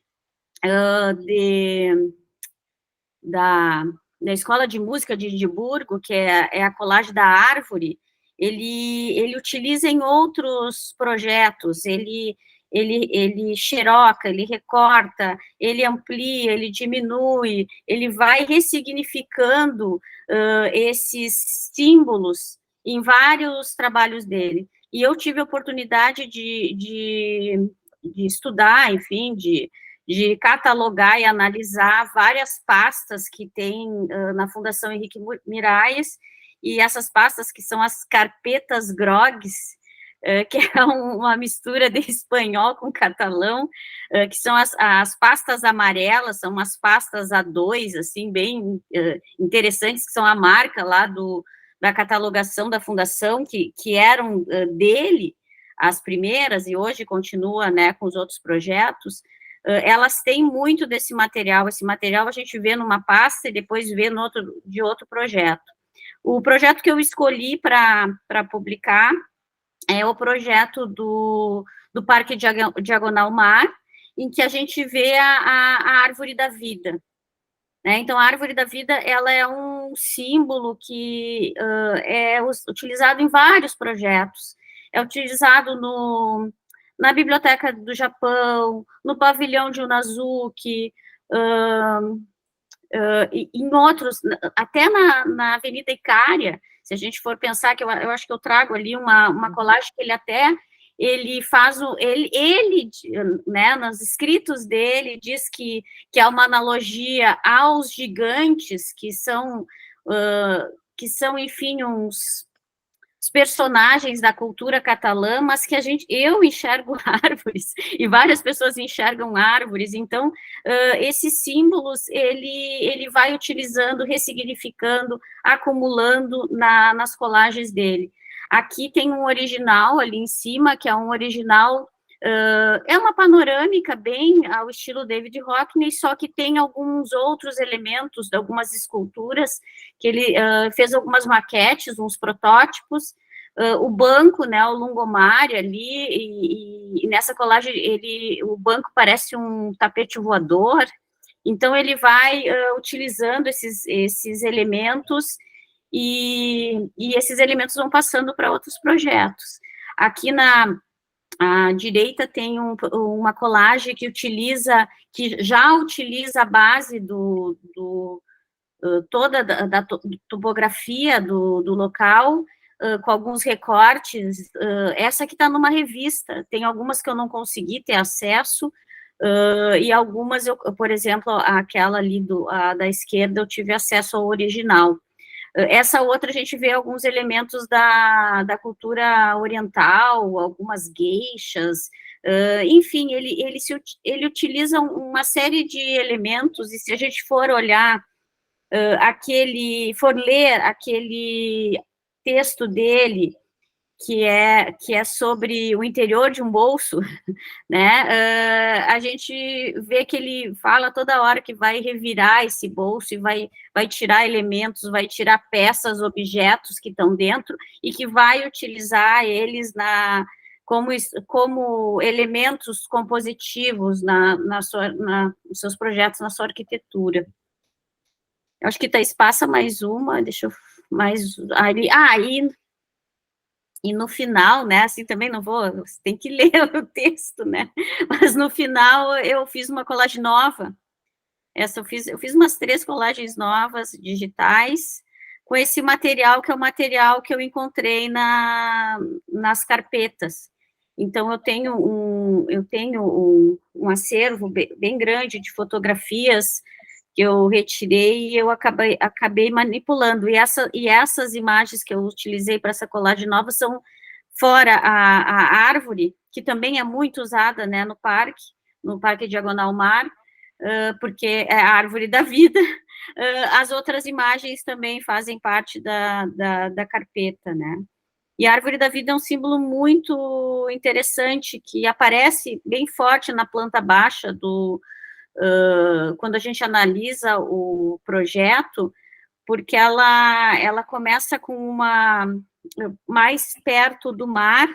Speaker 8: da Escola de Música de Edimburgo, que é a colagem da árvore, ele utiliza em outros projetos, ele xeroca, ele recorta, ele amplia, ele diminui, ele vai ressignificando esses símbolos em vários trabalhos dele. E eu tive a oportunidade de estudar, enfim, de catalogar e analisar várias pastas que tem na Fundação Henrique Mirais, e essas pastas que são as carpetas grogues, que é uma mistura de espanhol com catalão, que são as pastas amarelas, são umas pastas A2, assim, bem interessantes, que são a marca lá da catalogação da Fundação, que eram dele, as primeiras, e hoje continua, né, com os outros projetos. Elas têm muito desse material. Esse material a gente vê numa pasta e depois vê de outro projeto. O projeto que eu escolhi para publicar é o projeto do Parque Diagonal Mar, em que a gente vê a árvore da vida. Né? Então, a árvore da vida, ela é um símbolo que é utilizado em vários projetos. É utilizado na Biblioteca do Japão, no pavilhão de Unazuki, em outros, até na Avenida Icária, se a gente for pensar, que eu acho que eu trago ali uma colagem que ele faz, né, nos escritos dele, diz que é uma analogia aos gigantes, que são, enfim, os personagens da cultura catalã, mas que eu enxergo árvores, e várias pessoas enxergam árvores, então, esses símbolos, ele vai utilizando, ressignificando, acumulando nas colagens dele. Aqui tem um original ali em cima, que é um original, é uma panorâmica bem ao estilo David Hockney, só que tem alguns outros elementos, algumas esculturas, que ele fez algumas maquetes, uns protótipos, o banco, né, o lungomar ali, e nessa colagem, o banco parece um tapete voador, então ele vai utilizando esses elementos, e esses elementos vão passando para outros projetos. Aqui à direita tem uma colagem que já utiliza a base toda da topografia do local, com alguns recortes. Essa que está numa revista, tem algumas que eu não consegui ter acesso, e algumas, por exemplo, aquela ali da esquerda, eu tive acesso ao original. Essa outra, a gente vê alguns elementos da cultura oriental, algumas gueixas, enfim, ele utiliza uma série de elementos, e se a gente for olhar, for ler aquele texto dele, que é sobre o interior de um bolso, né, a gente vê que ele fala toda hora que vai revirar esse bolso e vai tirar elementos, vai tirar peças, objetos que estão dentro, e que vai utilizar eles como elementos compositivos nos seus projetos, na sua arquitetura. Eu acho que passa mais uma, deixa eu... ali, e no final, né, assim, também não vou, você tem que ler o texto, né, mas no final eu fiz uma colagem nova, eu fiz umas 3 colagens novas, digitais, com esse material, que é o material que eu encontrei nas carpetas. Então, eu tenho um acervo bem grande de fotografias que eu retirei, e eu acabei manipulando, e essas imagens que eu utilizei para essa colagem nova são fora a árvore, que também é muito usada, né, no Parque Diagonal Mar, porque é a árvore da vida. As outras imagens também fazem parte da carpeta, né. E a árvore da vida é um símbolo muito interessante, que aparece bem forte na planta baixa quando a gente analisa o projeto, porque ela começa com mais perto do mar,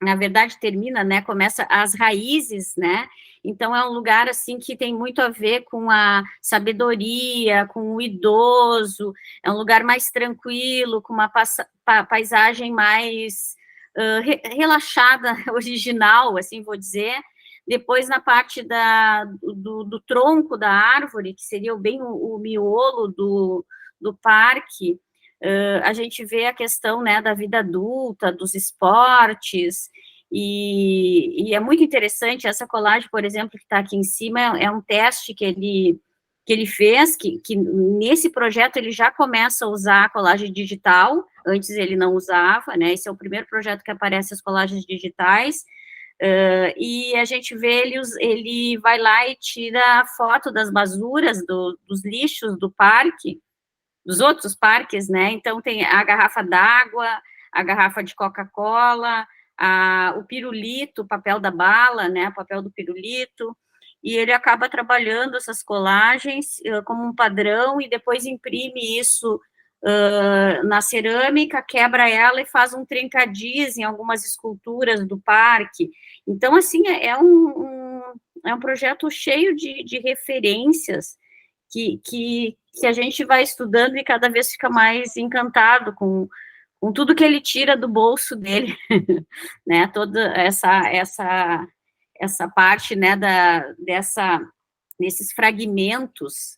Speaker 8: na verdade termina, né, começa as raízes, né, então é um lugar, assim, que tem muito a ver com a sabedoria, com o idoso, é um lugar mais tranquilo, com uma paisagem mais relaxada, original, assim, vou dizer. Depois, na parte do tronco da árvore, que seria bem o miolo do parque, a gente vê a questão, né, da vida adulta, dos esportes, e é muito interessante. Essa colagem, por exemplo, que está aqui em cima, é um teste que ele fez, que nesse projeto ele já começa a usar a colagem digital, antes ele não usava, né, esse é o primeiro projeto que aparece as colagens digitais. E a gente vê ele vai lá e tira foto das basuras, dos lixos do parque, dos outros parques, né, então tem a garrafa d'água, a garrafa de Coca-Cola, o pirulito, o papel da bala, né, o papel do pirulito, e ele acaba trabalhando essas colagens como um padrão, e depois imprime isso na cerâmica, quebra ela e faz um trincadiz em algumas esculturas do parque. Então, assim, é um projeto cheio de referências que a gente vai estudando e cada vez fica mais encantado com tudo que ele tira do bolso dele, né, toda essa parte, né, desses fragmentos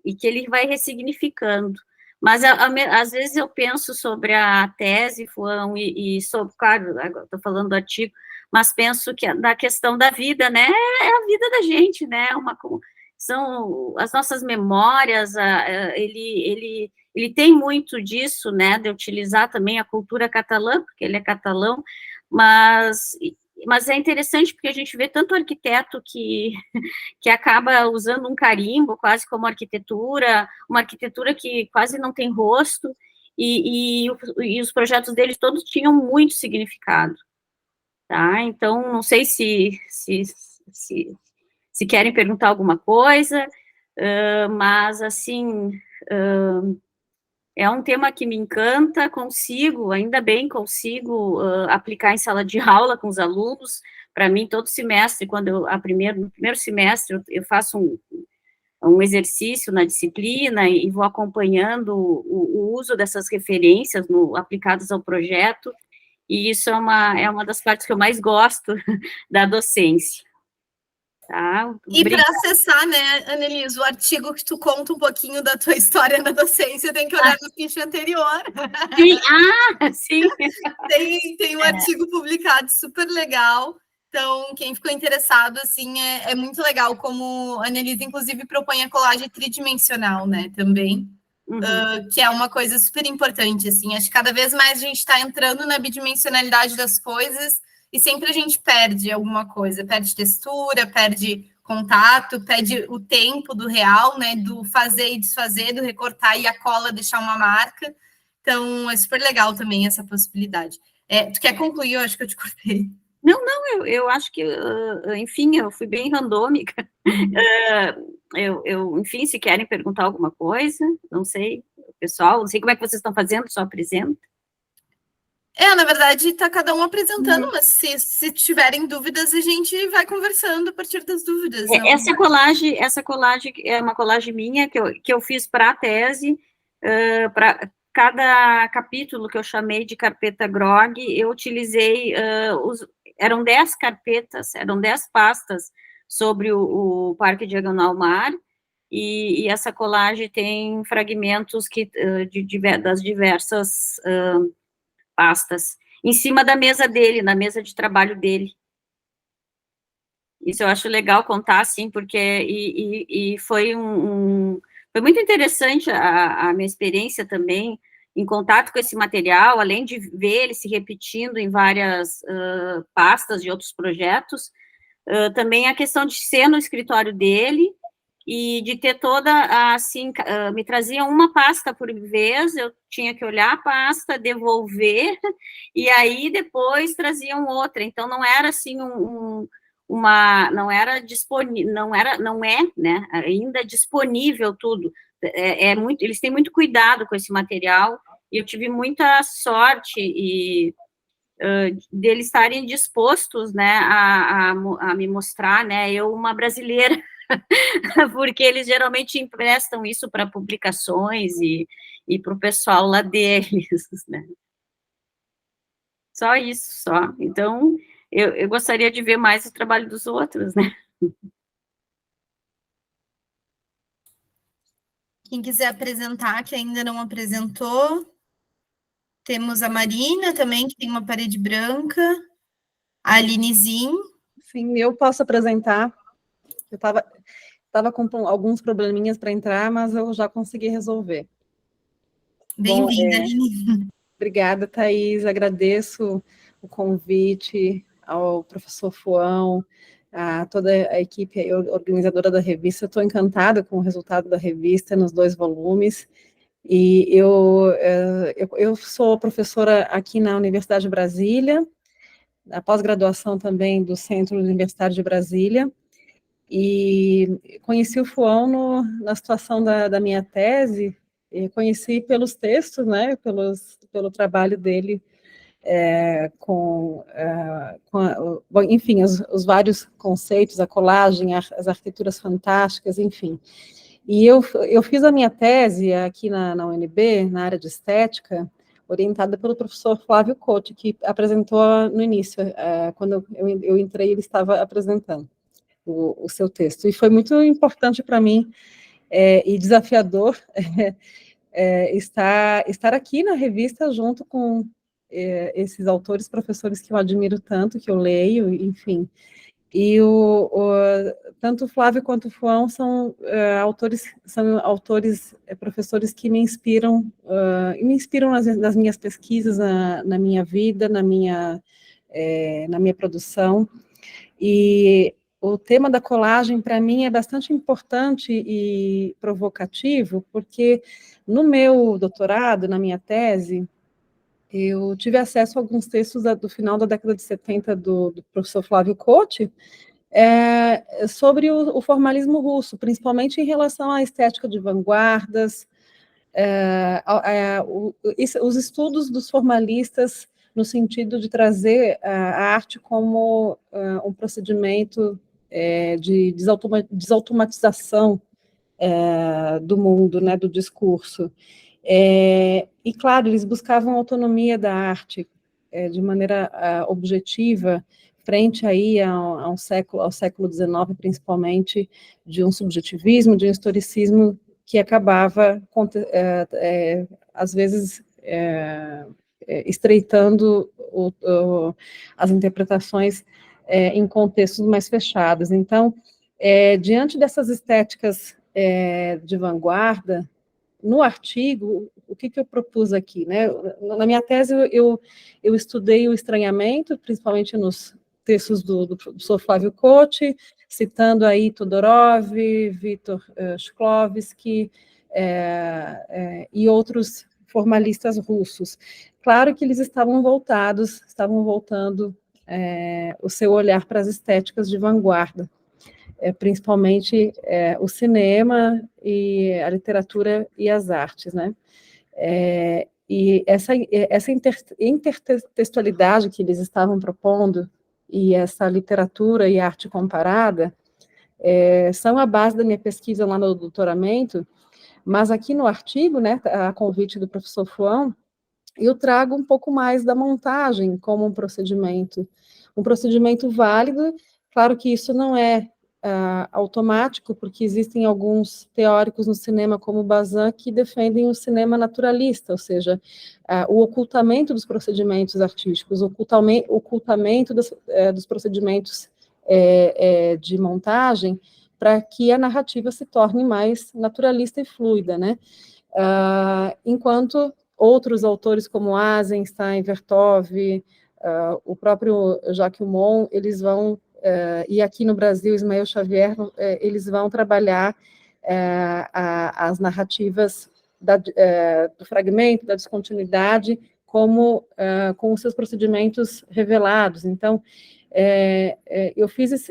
Speaker 8: e que ele vai ressignificando. Mas, às vezes, eu penso sobre a tese, Fuão, e sobre, claro, agora estou falando do artigo, mas penso que da questão da vida, né, é a vida da gente, né, são as nossas memórias, ele tem muito disso, né, de utilizar também a cultura catalã, porque ele é catalão, mas é interessante porque a gente vê tanto arquiteto que acaba usando um carimbo, quase como arquitetura, uma arquitetura que quase não tem rosto, e os projetos deles todos tinham muito significado, tá? Então, não sei se querem perguntar alguma coisa, mas, assim, é um tema que me encanta, ainda bem consigo aplicar em sala de aula com os alunos. Para mim, todo semestre, no primeiro semestre, eu faço um exercício na disciplina e vou acompanhando o uso dessas referências aplicadas ao projeto, e isso é uma das partes que eu mais gosto da docência. Tá?
Speaker 1: E para acessar, né, Annelise, o artigo que tu conta um pouquinho da tua história na docência, tem que olhar na ficha anterior.
Speaker 8: Sim, sim.
Speaker 1: Tem um artigo publicado super legal. Então, quem ficou interessado, assim, é muito legal como a Annelise, inclusive, propõe a colagem tridimensional, né, também, que é uma coisa super importante, assim. Acho que cada vez mais a gente está entrando na bidimensionalidade das coisas e sempre a gente perde alguma coisa, perde textura, perde contato, perde o tempo do real, né, do fazer e desfazer, do recortar e a cola deixar uma marca. Então, é super legal também essa possibilidade. Tu quer concluir? Eu acho que eu te cortei.
Speaker 8: Não, eu acho que, enfim, eu fui bem randômica. Enfim, se querem perguntar alguma coisa, não sei, pessoal, não sei como é que vocês estão fazendo, só apresenta.
Speaker 1: Na verdade, está cada um apresentando, mas se tiverem dúvidas, a gente vai conversando a partir das dúvidas.
Speaker 8: Essa colagem é uma colagem minha, que eu fiz para a tese, para cada capítulo que eu chamei de carpeta GROG, eu utilizei, eram 10 carpetas, eram 10 pastas sobre o Parque Diagonal Mar, e essa colagem tem fragmentos das diversas pastas, em cima da mesa dele, na mesa de trabalho dele. Isso eu acho legal contar, assim, porque foi foi muito interessante a minha experiência também em contato com esse material, além de ver ele se repetindo em várias pastas de outros projetos, também a questão de ser no escritório dele e de ter toda, assim, me traziam uma pasta por vez, eu tinha que olhar a pasta, devolver, e aí depois traziam outra, então não era assim não era disponível, não é, né, ainda disponível tudo, eles têm muito cuidado com esse material, e eu tive muita sorte deles estarem dispostos, né, a me mostrar, né, eu, uma brasileira, porque eles geralmente emprestam isso para publicações e para o pessoal lá deles, né. Só isso, só. Então, eu gostaria de ver mais o trabalho dos outros, né.
Speaker 1: Quem quiser apresentar, que ainda não apresentou. Temos a Marina também, que tem uma parede branca. A Alinezinho.
Speaker 9: Sim, eu posso apresentar. Eu estava com alguns probleminhas para entrar, mas eu já consegui resolver.
Speaker 1: Bem-vinda, Aline.
Speaker 9: Obrigada, Thaís. Agradeço o convite ao professor Fuão, a toda a equipe organizadora da revista. Estou encantada com o resultado da revista nos 2 volumes. E eu sou professora aqui na Universidade de Brasília, na pós-graduação também do Centro Universitário de Brasília, e conheci o Fuão na situação da minha tese, e conheci pelos textos, né, pelo trabalho dele, enfim, os vários conceitos, a colagem, as arquiteturas fantásticas, enfim. E eu fiz a minha tese aqui na UNB, na área de estética, orientada pelo professor Flávio Couto, que apresentou no início, quando eu entrei, ele estava apresentando. o seu texto. E foi muito importante para mim e desafiador estar aqui na revista junto com esses autores, professores que eu admiro tanto, que eu leio, enfim. E tanto o Flávio quanto o Fuão são autores, professores que me inspiram nas minhas pesquisas, na minha vida, na minha produção. E o tema da colagem, para mim, é bastante importante e provocativo, porque no meu doutorado, na minha tese, eu tive acesso a alguns textos do final da década de 70 do professor Flávio Koch, sobre o formalismo russo, principalmente em relação à estética de vanguardas, os estudos dos formalistas no sentido de trazer a arte como um procedimento de desautomatização do mundo, né, do discurso. E, claro, eles buscavam autonomia da arte de maneira objetiva, frente aí ao século XIX, principalmente, de um subjetivismo, de um historicismo que acabava, às vezes, estreitando as interpretações em contextos mais fechados. Então, diante dessas estéticas de vanguarda, no artigo, o que eu propus aqui, né? Na minha tese, eu estudei o estranhamento, principalmente nos textos do professor Flávio Koch, citando aí Todorov, Viktor Shklovsky e outros formalistas russos. Claro que eles estavam voltando o seu olhar para as estéticas de vanguarda, principalmente o cinema e a literatura e as artes, né? E essa intertextualidade que eles estavam propondo e essa literatura e arte comparada são a base da minha pesquisa lá no doutoramento, mas aqui no artigo, né, a convite do professor Fuão, eu trago um pouco mais da montagem como um procedimento válido. Claro que isso não é automático, porque existem alguns teóricos no cinema, como Bazin, que defendem o cinema naturalista, ou seja, o ocultamento dos procedimentos artísticos, o ocultamento dos procedimentos de montagem, para que a narrativa se torne mais naturalista e fluida, né? Enquanto outros autores como Eisenstein, Vertov, o próprio Jacques Humon, eles vão, e aqui no Brasil, Ismael Xavier, eles vão trabalhar as narrativas do fragmento, da descontinuidade, com os seus procedimentos revelados. Então, eu fiz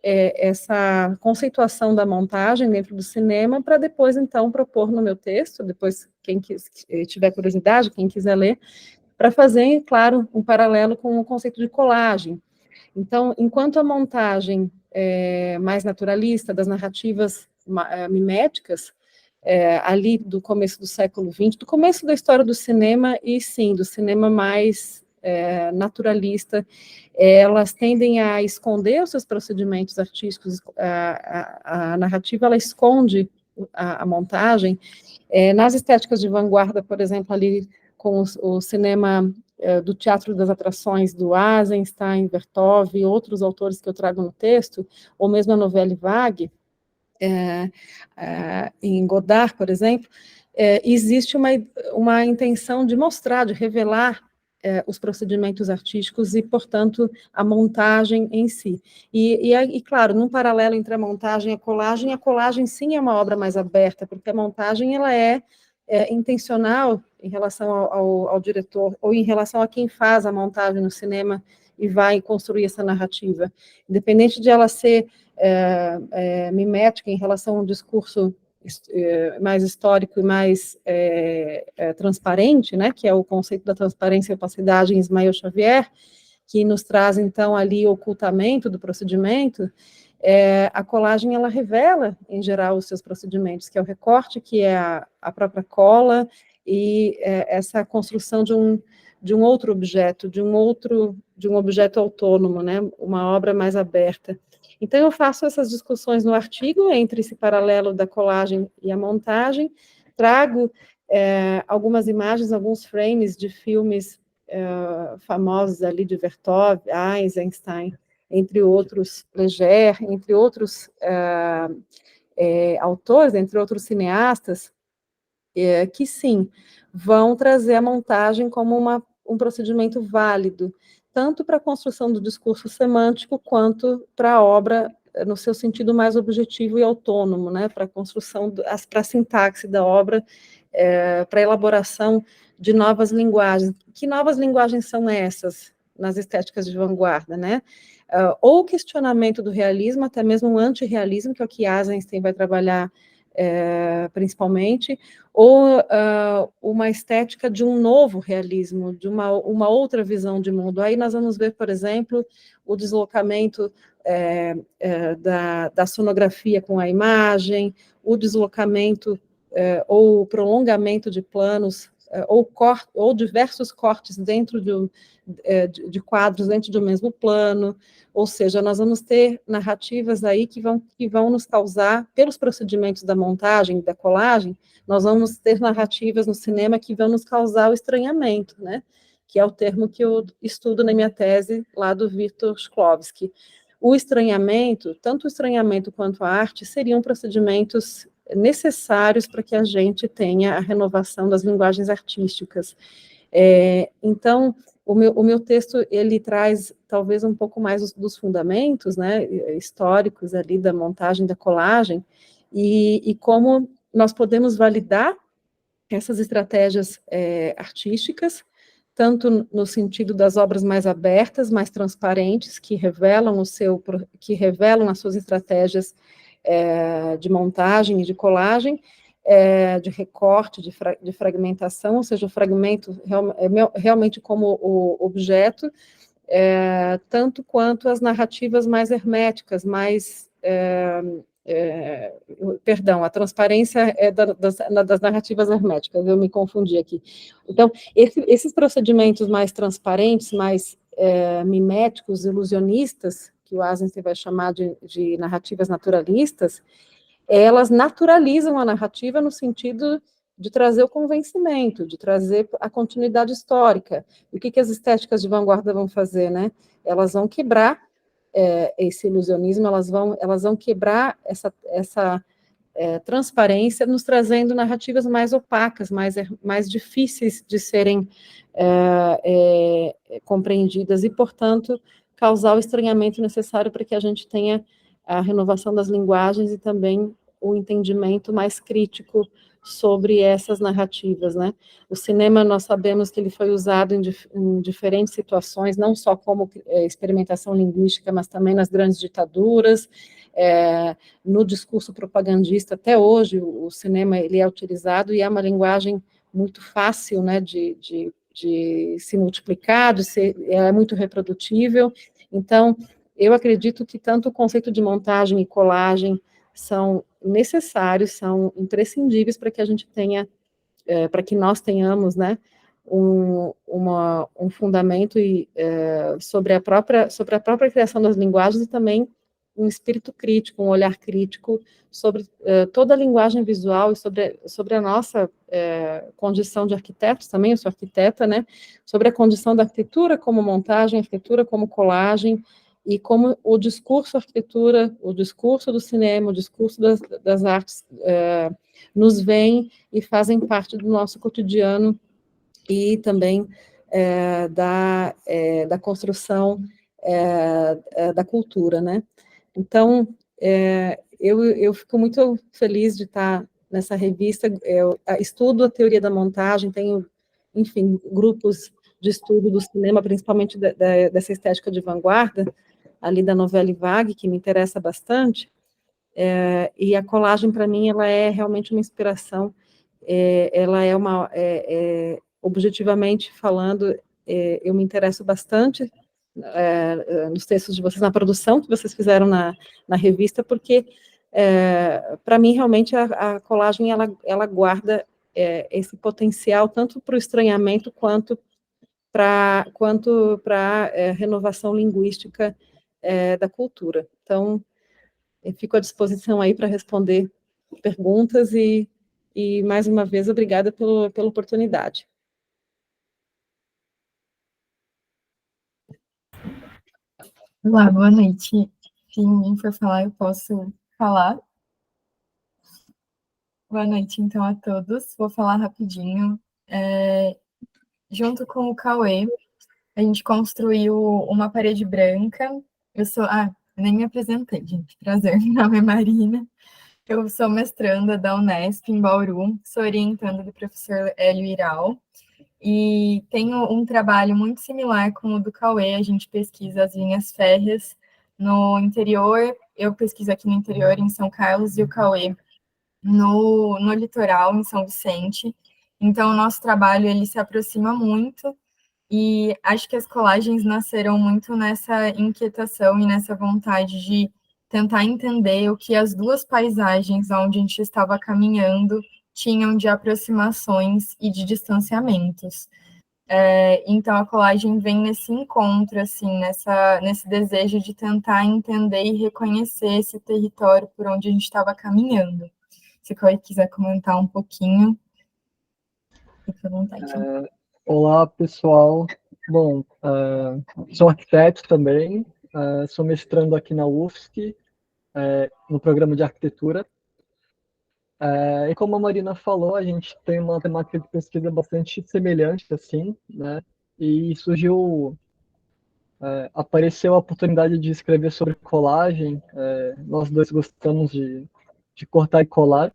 Speaker 9: essa conceituação da montagem dentro do cinema para depois, então, propor no meu texto, depois, quem tiver curiosidade, quem quiser ler, para fazer, claro, um paralelo com o conceito de colagem. Então, enquanto a montagem mais naturalista, das narrativas miméticas, ali do começo do século XX, do começo da história do cinema, e sim, do cinema mais naturalista, elas tendem a esconder os seus procedimentos artísticos, a narrativa, ela esconde a montagem. Nas estéticas de vanguarda, por exemplo, ali com o cinema do Teatro das Atrações, do Eisenstein, Vertov e outros autores que eu trago no texto, ou mesmo a Nouvelle Vague, em Godard, por exemplo, existe uma intenção de mostrar, de revelar os procedimentos artísticos e, portanto, a montagem em si. E, claro, num paralelo entre a montagem e a colagem sim é uma obra mais aberta, porque a montagem ela é intencional em relação ao diretor, ou em relação a quem faz a montagem no cinema e vai construir essa narrativa. Independente de ela ser mimética em relação a um discurso mais histórico e mais transparente, né, que é o conceito da transparência e opacidade em Ismael Xavier, que nos traz, então, ali o ocultamento do procedimento. A colagem, ela revela, em geral, os seus procedimentos, que é o recorte, que é a própria cola, e essa construção de um outro objeto, de um objeto autônomo, né, uma obra mais aberta. Então, eu faço essas discussões no artigo, entre esse paralelo da colagem e a montagem, trago algumas imagens, alguns frames de filmes famosos ali de Vertov, Eisenstein, entre outros, Leger, entre outros autores, entre outros cineastas, que sim, vão trazer a montagem como um procedimento válido, tanto para a construção do discurso semântico, quanto para a obra no seu sentido mais objetivo e autônomo, né, para a construção, para a sintaxe da obra, para a elaboração de novas linguagens. Que novas linguagens são essas nas estéticas de vanguarda, né? Ou o questionamento do realismo, até mesmo um antirrealismo, que é o que Eisenstein vai trabalhar principalmente, ou uma estética de um novo realismo, de uma outra visão de mundo. Aí nós vamos ver, por exemplo, o deslocamento da sonografia com a imagem, o deslocamento ou o prolongamento de planos, ou diversos cortes dentro de quadros dentro do mesmo plano, ou seja, nós vamos ter narrativas aí que vão nos causar, pelos procedimentos da montagem, da colagem, nós vamos ter narrativas no cinema que vão nos causar o estranhamento, né? Que é o termo que eu estudo na minha tese lá do Victor Shklovsky. O estranhamento, tanto o estranhamento quanto a arte, seriam procedimentos necessários para que a gente tenha a renovação das linguagens artísticas. Então, o meu texto, ele traz talvez um pouco mais dos fundamentos, né, históricos ali da montagem, da colagem, e como nós podemos validar essas estratégias artísticas, tanto no sentido das obras mais abertas, mais transparentes, que revelam as suas estratégias de montagem e de colagem, de recorte, de fragmentação, ou seja, o fragmento realmente como o objeto, tanto quanto as narrativas mais herméticas, a transparência das narrativas herméticas, eu me confundi aqui. Então, esses procedimentos mais transparentes, mais miméticos, ilusionistas, que o Eisenstein vai chamar de narrativas naturalistas, elas naturalizam a narrativa no sentido de trazer o convencimento, de trazer a continuidade histórica. E o que as estéticas de vanguarda vão fazer, né? Elas vão quebrar esse ilusionismo, elas vão quebrar essa transparência, nos trazendo narrativas mais opacas, mais difíceis de serem compreendidas e, portanto, causar o estranhamento necessário para que a gente tenha a renovação das linguagens e também o entendimento mais crítico sobre essas narrativas, né? O cinema, nós sabemos que ele foi usado em diferentes situações, não só como experimentação linguística, mas também nas grandes ditaduras, no discurso propagandista. Até hoje, o cinema ele é utilizado e é uma linguagem muito fácil, né, de se multiplicar, é muito reprodutível. Então, eu acredito que tanto o conceito de montagem e colagem são necessários, são imprescindíveis para que a gente tenha, para que nós tenhamos, né, um fundamento sobre a própria criação das linguagens e também um espírito crítico, um olhar crítico sobre toda a linguagem visual e sobre a nossa condição de arquitetos também, eu sou arquiteta, né, sobre a condição da arquitetura como montagem, arquitetura como colagem, e como o discurso arquitetura, o discurso do cinema, o discurso das artes nos vêm e fazem parte do nosso cotidiano e também da construção da cultura, né? Então, eu fico muito feliz de estar nessa revista, eu estudo a teoria da montagem, tenho, enfim, grupos de estudo do cinema, principalmente dessa estética de vanguarda, ali da novela vague, que me interessa bastante, e a colagem, para mim, ela é realmente uma inspiração, ela é objetivamente falando, eu me interesso bastante nos textos de vocês, na produção que vocês fizeram na revista, porque, para mim, realmente, a colagem, ela guarda esse potencial, tanto para o estranhamento, quanto para a renovação linguística da cultura. Então, Eu fico à disposição aí para responder perguntas e mais uma vez, obrigada pela oportunidade.
Speaker 10: Olá, boa noite. Se ninguém for falar, eu posso falar. Boa noite, então, a todos. Vou falar rapidinho. Junto com o Cauê, a gente construiu uma parede branca. Eu nem me apresentei, gente. Prazer, meu nome é Marina. Eu sou mestranda da Unesp, em Bauru. Sou orientanda do professor Hélio Iral. E tenho um trabalho muito similar com o do Cauê. A gente pesquisa as linhas férreas no interior. Eu pesquiso aqui no interior, em São Carlos, e o Cauê no litoral, em São Vicente. Então, o nosso trabalho, ele se aproxima muito, e acho que as colagens nasceram muito nessa inquietação e nessa vontade de tentar entender o que as duas paisagens onde a gente estava caminhando tinham de aproximações e de distanciamentos. Então, a colagem vem nesse encontro, assim, nesse desejo de tentar entender e reconhecer esse território por onde a gente estava caminhando. Se o Cauê quiser comentar um pouquinho, fica à vontade.
Speaker 11: Olá, pessoal. Bom, sou arquiteto também, sou mestrando aqui na UFSC, no programa de arquitetura. E como a Marina falou, a gente tem uma temática de pesquisa bastante semelhante, assim, né? E apareceu a oportunidade de escrever sobre colagem. Nós dois gostamos de cortar e colar.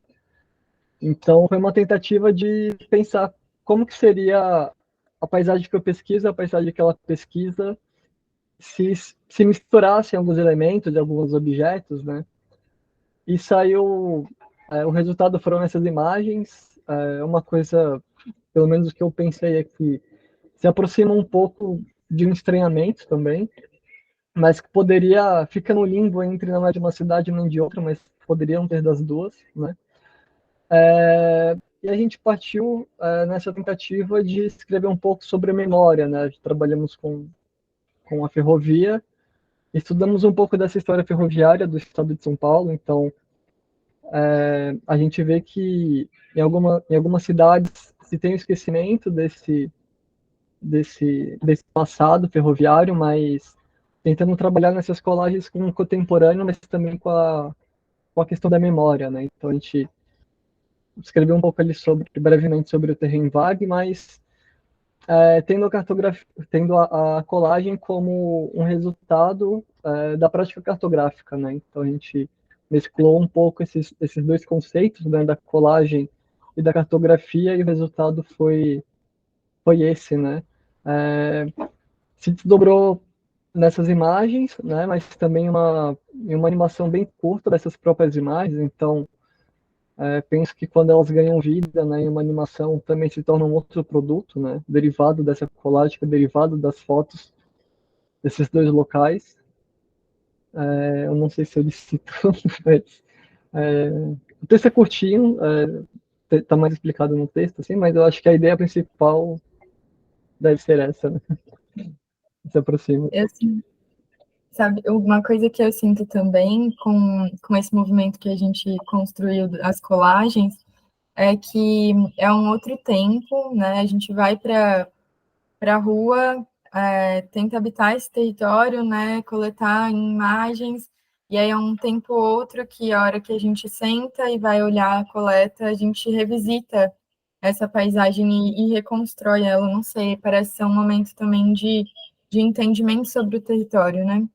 Speaker 11: Então, foi uma tentativa de pensar como que seria a paisagem que eu pesquiso, a paisagem que ela pesquisa, se misturassem alguns elementos, alguns objetos, né? E saiu, o resultado foram essas imagens. Uma coisa, pelo menos o que eu pensei é que se aproxima um pouco de um estranhamento também, mas que fica no limbo entre não é de uma cidade nem de outra, mas poderiam ter das duas, né? E a gente partiu nessa tentativa de escrever um pouco sobre a memória, né? Trabalhamos com a ferrovia, estudamos um pouco dessa história ferroviária do estado de São Paulo. Então, a gente vê que em algumas cidades se tem o esquecimento desse passado ferroviário, mas tentando trabalhar nessas colagens com o contemporâneo, mas também com a questão da memória, né? Então, a gente escrevi um pouco ali brevemente sobre o terreno vague, mas tendo a colagem como um resultado da prática cartográfica, né? Então a gente mesclou um pouco esses dois conceitos, né, da colagem e da cartografia, e o resultado foi esse, né? Se desdobrou nessas imagens, né? Mas também uma animação bem curta dessas próprias imagens. Então penso que quando elas ganham vida, né, em uma animação, também se torna um outro produto, né, derivado dessa colagem, derivado das fotos desses dois locais. Eu não sei se eu disse tudo, mas o texto é curtinho, está mais explicado no texto, assim, mas eu acho que a ideia principal deve ser essa, né? Se aproxima.
Speaker 10: Sabe, uma coisa que eu sinto também com esse movimento que a gente construiu, as colagens, é que é um outro tempo, né? A gente vai para a rua, tenta habitar esse território, né? Coletar imagens, e aí é um tempo outro que a hora que a gente senta e vai olhar a coleta, a gente revisita essa paisagem e reconstrói ela. Não sei, parece ser um momento também de entendimento sobre o território, né?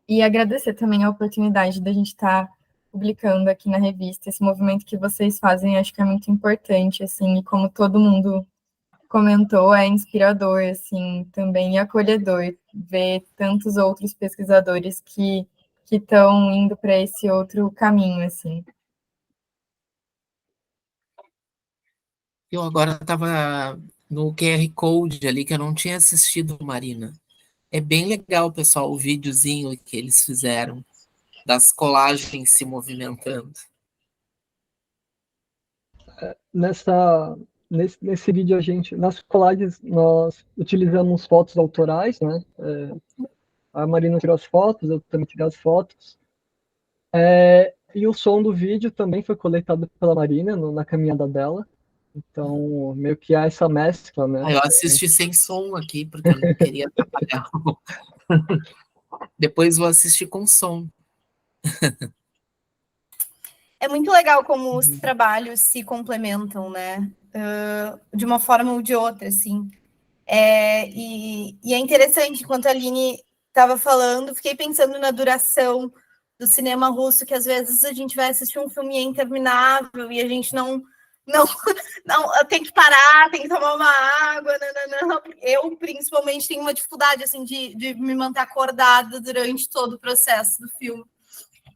Speaker 10: E agradecer também a oportunidade da gente estar publicando aqui na revista. Esse movimento que vocês fazem, acho que é muito importante, assim, e como todo mundo comentou, é inspirador, assim, também, e acolhedor ver tantos outros pesquisadores que estão indo para esse outro caminho, assim.
Speaker 3: Eu agora estava no QR Code ali, que eu não tinha assistido, Marina. É bem legal, pessoal, o videozinho que eles fizeram das colagens se movimentando.
Speaker 11: Nesse vídeo, nas colagens, nós utilizamos fotos autorais, né? A Marina tirou as fotos, eu também tirei as fotos. E o som do vídeo também foi coletado pela Marina na caminhada dela. Então, meio que há essa mescla, né?
Speaker 3: Eu assisti sem som aqui, porque eu não queria atrapalhar. Depois vou assistir com som.
Speaker 1: É muito legal como os trabalhos se complementam, né? De uma forma ou de outra, assim. E é interessante, enquanto a Aline estava falando, fiquei pensando na duração do cinema russo, que às vezes a gente vai assistir um filme interminável e a gente não, não tem que parar, tem que tomar uma água. Não. Eu, principalmente, tenho uma dificuldade assim, de me manter acordada durante todo o processo do filme.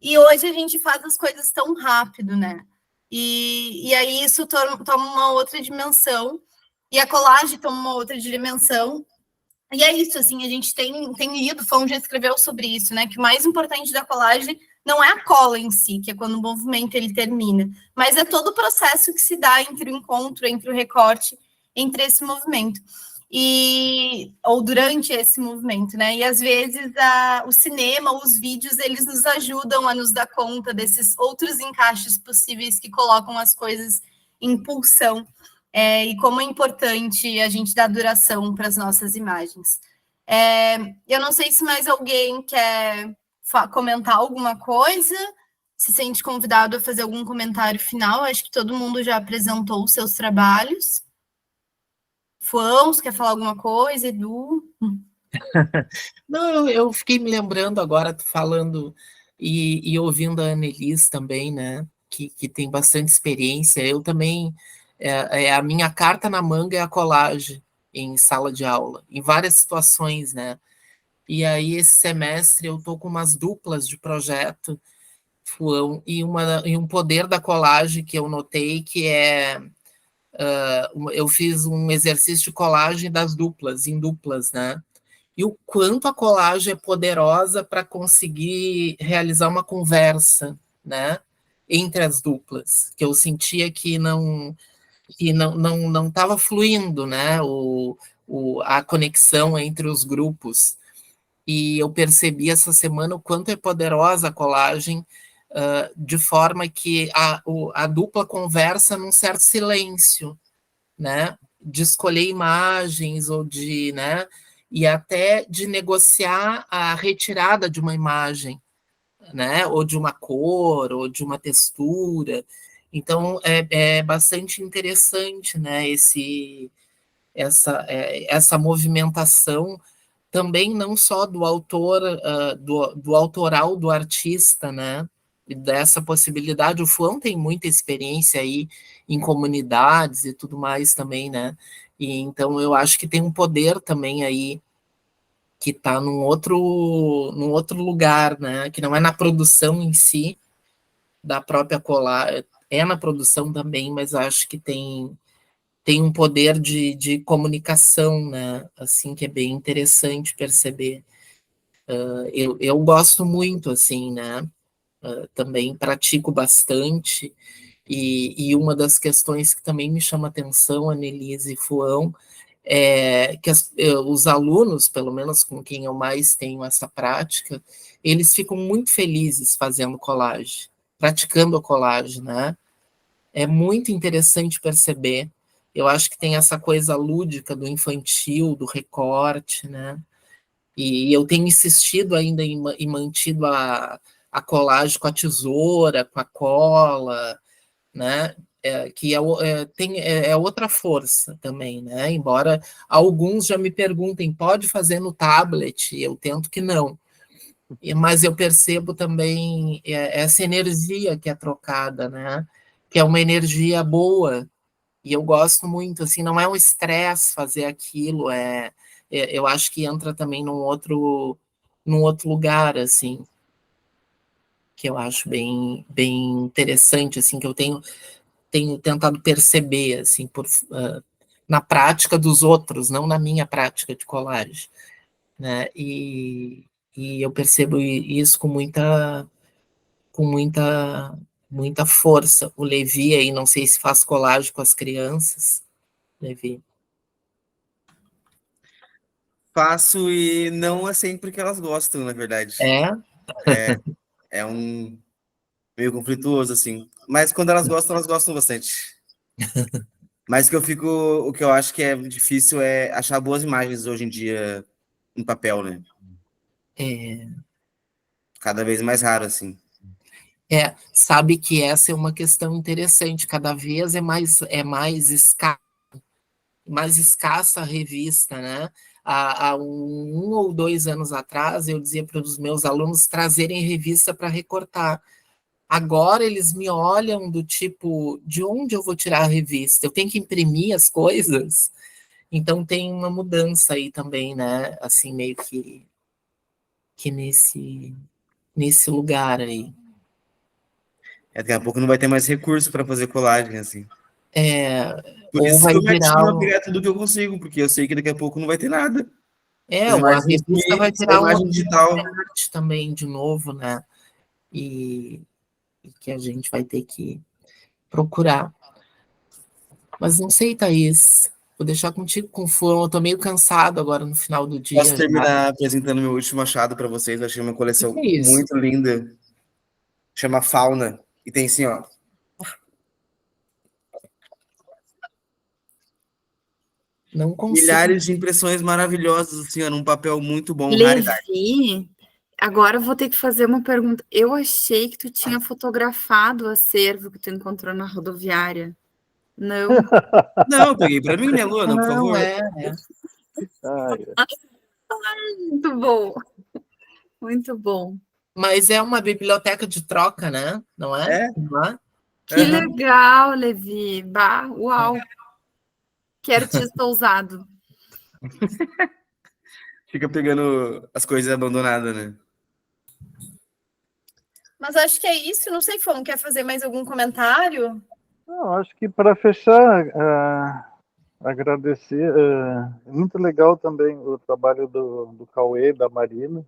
Speaker 1: E hoje a gente faz as coisas tão rápido, né? E aí isso toma uma outra dimensão, e a colagem toma uma outra dimensão. E é isso, assim, a gente tem lido, o Fão já escreveu sobre isso, né? Que o mais importante da colagem não é a cola em si, que é quando o movimento ele termina, mas é todo o processo que se dá entre o encontro, entre o recorte, entre esse movimento. Ou durante esse movimento, né? E às vezes o cinema, os vídeos, eles nos ajudam a nos dar conta desses outros encaixes possíveis que colocam as coisas em pulsão. E como é importante a gente dar duração para as nossas imagens. Eu não sei se mais alguém quer comentar alguma coisa, se sente convidado a fazer algum comentário final. Acho que todo mundo já apresentou os seus trabalhos. Fuão, você quer falar alguma coisa, Edu?
Speaker 3: Não, eu fiquei me lembrando agora, falando e ouvindo a Annelise também, né? Que tem bastante experiência. Eu também, a minha carta na manga é a colagem em sala de aula, em várias situações, né? E aí, esse semestre, eu tô com umas duplas de projeto, Fuão, e um poder da colagem que eu notei, que é... eu fiz um exercício de colagem das duplas, em duplas, né? E o quanto a colagem é poderosa para conseguir realizar uma conversa, né, entre as duplas, que eu sentia que não estava fluindo, né, a conexão entre os grupos. E eu percebi essa semana o quanto é poderosa a colagem, de forma que a dupla conversa num certo silêncio, né, de escolher imagens ou de, né, e até de negociar a retirada de uma imagem, né, ou de uma cor, ou de uma textura. Então, é bastante interessante, né, essa movimentação também não só do autor, do autoral do artista, né, e dessa possibilidade. O Fuão tem muita experiência aí em comunidades e tudo mais também, né, e então eu acho que tem um poder também aí que está num outro lugar, né, que não é na produção em si da própria colagem, é na produção também, mas acho que tem um poder de comunicação, né, assim, que é bem interessante perceber. Eu gosto muito, assim, né, também pratico bastante, e uma das questões que também me chama atenção, Annelise e Fuão, é que os alunos, pelo menos com quem eu mais tenho essa prática, eles ficam muito felizes fazendo colagem, praticando a colagem, né? É muito interessante perceber. Eu acho que tem essa coisa lúdica do infantil, do recorte, né? E eu tenho insistido ainda e mantido a colagem com a tesoura, com a cola, né? Que é outra força também, né? Embora alguns já me perguntem, pode fazer no tablet? Eu tento que não. Mas eu percebo também essa energia que é trocada, né? Que é uma energia boa, e eu gosto muito, assim, não é um estresse fazer aquilo, eu acho que entra também num outro lugar, assim, que eu acho bem interessante, assim, que eu tenho tentado perceber, assim, na prática dos outros, não na minha prática de colagem, né, e eu percebo isso com muita força. O Levi aí, não sei se faz colagem com as crianças, Levi.
Speaker 6: Faço e não é sempre que elas gostam, na verdade.
Speaker 3: É?
Speaker 6: É um meio conflituoso, assim. Mas quando elas gostam bastante. Mas o que eu acho que é difícil é achar boas imagens hoje em dia em papel, né?
Speaker 3: É,
Speaker 6: Cada vez mais raro, assim.
Speaker 3: sabe que essa é uma questão interessante, cada vez mais escassa a revista, né? Há um ou 2 anos atrás, eu dizia para os meus alunos trazerem revista para recortar. Agora eles me olham do tipo, de onde eu vou tirar a revista? Eu tenho que imprimir as coisas? Então tem uma mudança aí também, né? Assim, meio que nesse lugar aí.
Speaker 6: Daqui a pouco não vai ter mais recurso para fazer colagem, assim. Por
Speaker 3: Ou
Speaker 6: isso
Speaker 3: vai
Speaker 6: que eu me
Speaker 3: virar
Speaker 6: atino a pegar tudo que eu consigo, porque eu sei que daqui a pouco não vai ter nada. As
Speaker 3: ou a
Speaker 6: imagens
Speaker 3: revista vai
Speaker 6: só
Speaker 3: virar um
Speaker 6: imagem digital.
Speaker 3: arte também, de novo, né? E que a gente vai ter que procurar. Mas não sei, Thaís. Vou deixar contigo com fome. Eu tô meio cansado agora no final do
Speaker 6: Posso
Speaker 3: dia já.
Speaker 6: terminar apresentando meu último achado para vocês? Eu achei uma
Speaker 3: O
Speaker 6: coleção
Speaker 3: que é isso?
Speaker 6: muito linda. Chama Fauna. E tem assim, ó.
Speaker 3: Não consigo.
Speaker 6: Milhares de impressões maravilhosas, assim, ó, num papel muito bom, raridade.
Speaker 5: Levi, agora eu vou ter que fazer uma pergunta. Eu achei que tu tinha fotografado o acervo que tu encontrou na rodoviária. Não.
Speaker 6: Não, eu peguei para mim, né, Luana, por
Speaker 3: Não,
Speaker 6: favor?
Speaker 5: Muito bom. Muito bom.
Speaker 3: Mas é uma biblioteca de troca, né? Não é?
Speaker 6: É?
Speaker 3: Não é?
Speaker 5: Que legal, Levi. Bah, uau. Que artista ousado.
Speaker 6: Fica pegando as coisas abandonadas, né?
Speaker 1: Mas acho que é isso. Não sei, Fon, quer fazer mais algum comentário?
Speaker 2: Não, acho que para fechar, agradecer. É muito legal também o trabalho do Cauê, da Marina.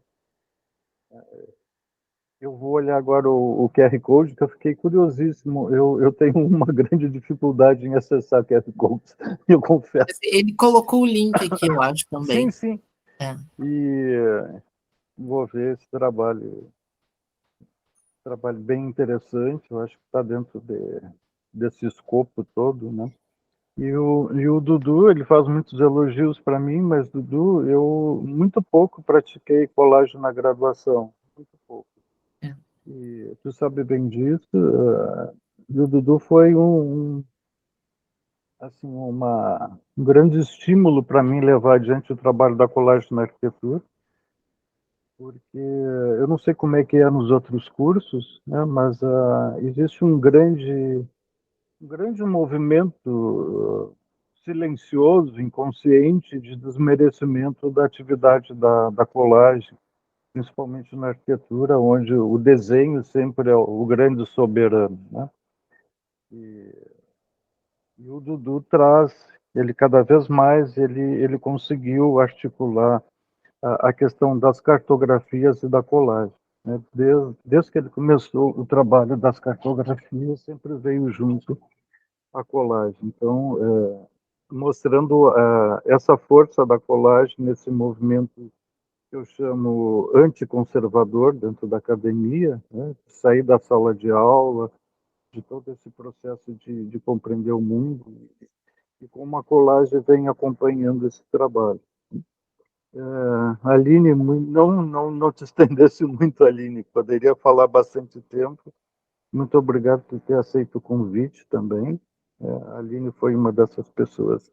Speaker 2: Eu vou olhar agora o QR Code, que eu fiquei curiosíssimo. Eu tenho uma grande dificuldade em acessar QR Codes, eu confesso.
Speaker 3: Ele colocou o link aqui, eu acho, também.
Speaker 2: Sim.
Speaker 3: É.
Speaker 2: E vou ver esse trabalho bem interessante. Eu acho que está dentro desse escopo todo, né? E o Dudu, ele faz muitos elogios para mim, mas, Dudu, eu muito pouco pratiquei colagem na graduação, muito pouco.
Speaker 3: É.
Speaker 2: E tu sabe bem disso. E o Dudu foi assim, um grande estímulo para mim levar adiante o trabalho da colagem na arquitetura, porque eu não sei como é que é nos outros cursos, né, mas existe um grande movimento silencioso, inconsciente, de desmerecimento da atividade da colagem, principalmente na arquitetura, onde o desenho sempre é o grande soberano, né? E o Dudu traz, ele cada vez mais, ele conseguiu articular a questão das cartografias e da colagem, né? Desde que ele começou o trabalho das cartografias, sempre veio junto a colagem. Então, mostrando essa força da colagem nesse movimento que eu chamo anticonservador dentro da academia, né? Sair da sala de aula, de todo esse processo de compreender o mundo, e como a colagem vem acompanhando esse trabalho. Aline, não te estendesse muito, Aline, poderia falar bastante tempo. Muito obrigado por ter aceito o convite também. A Aline foi uma dessas pessoas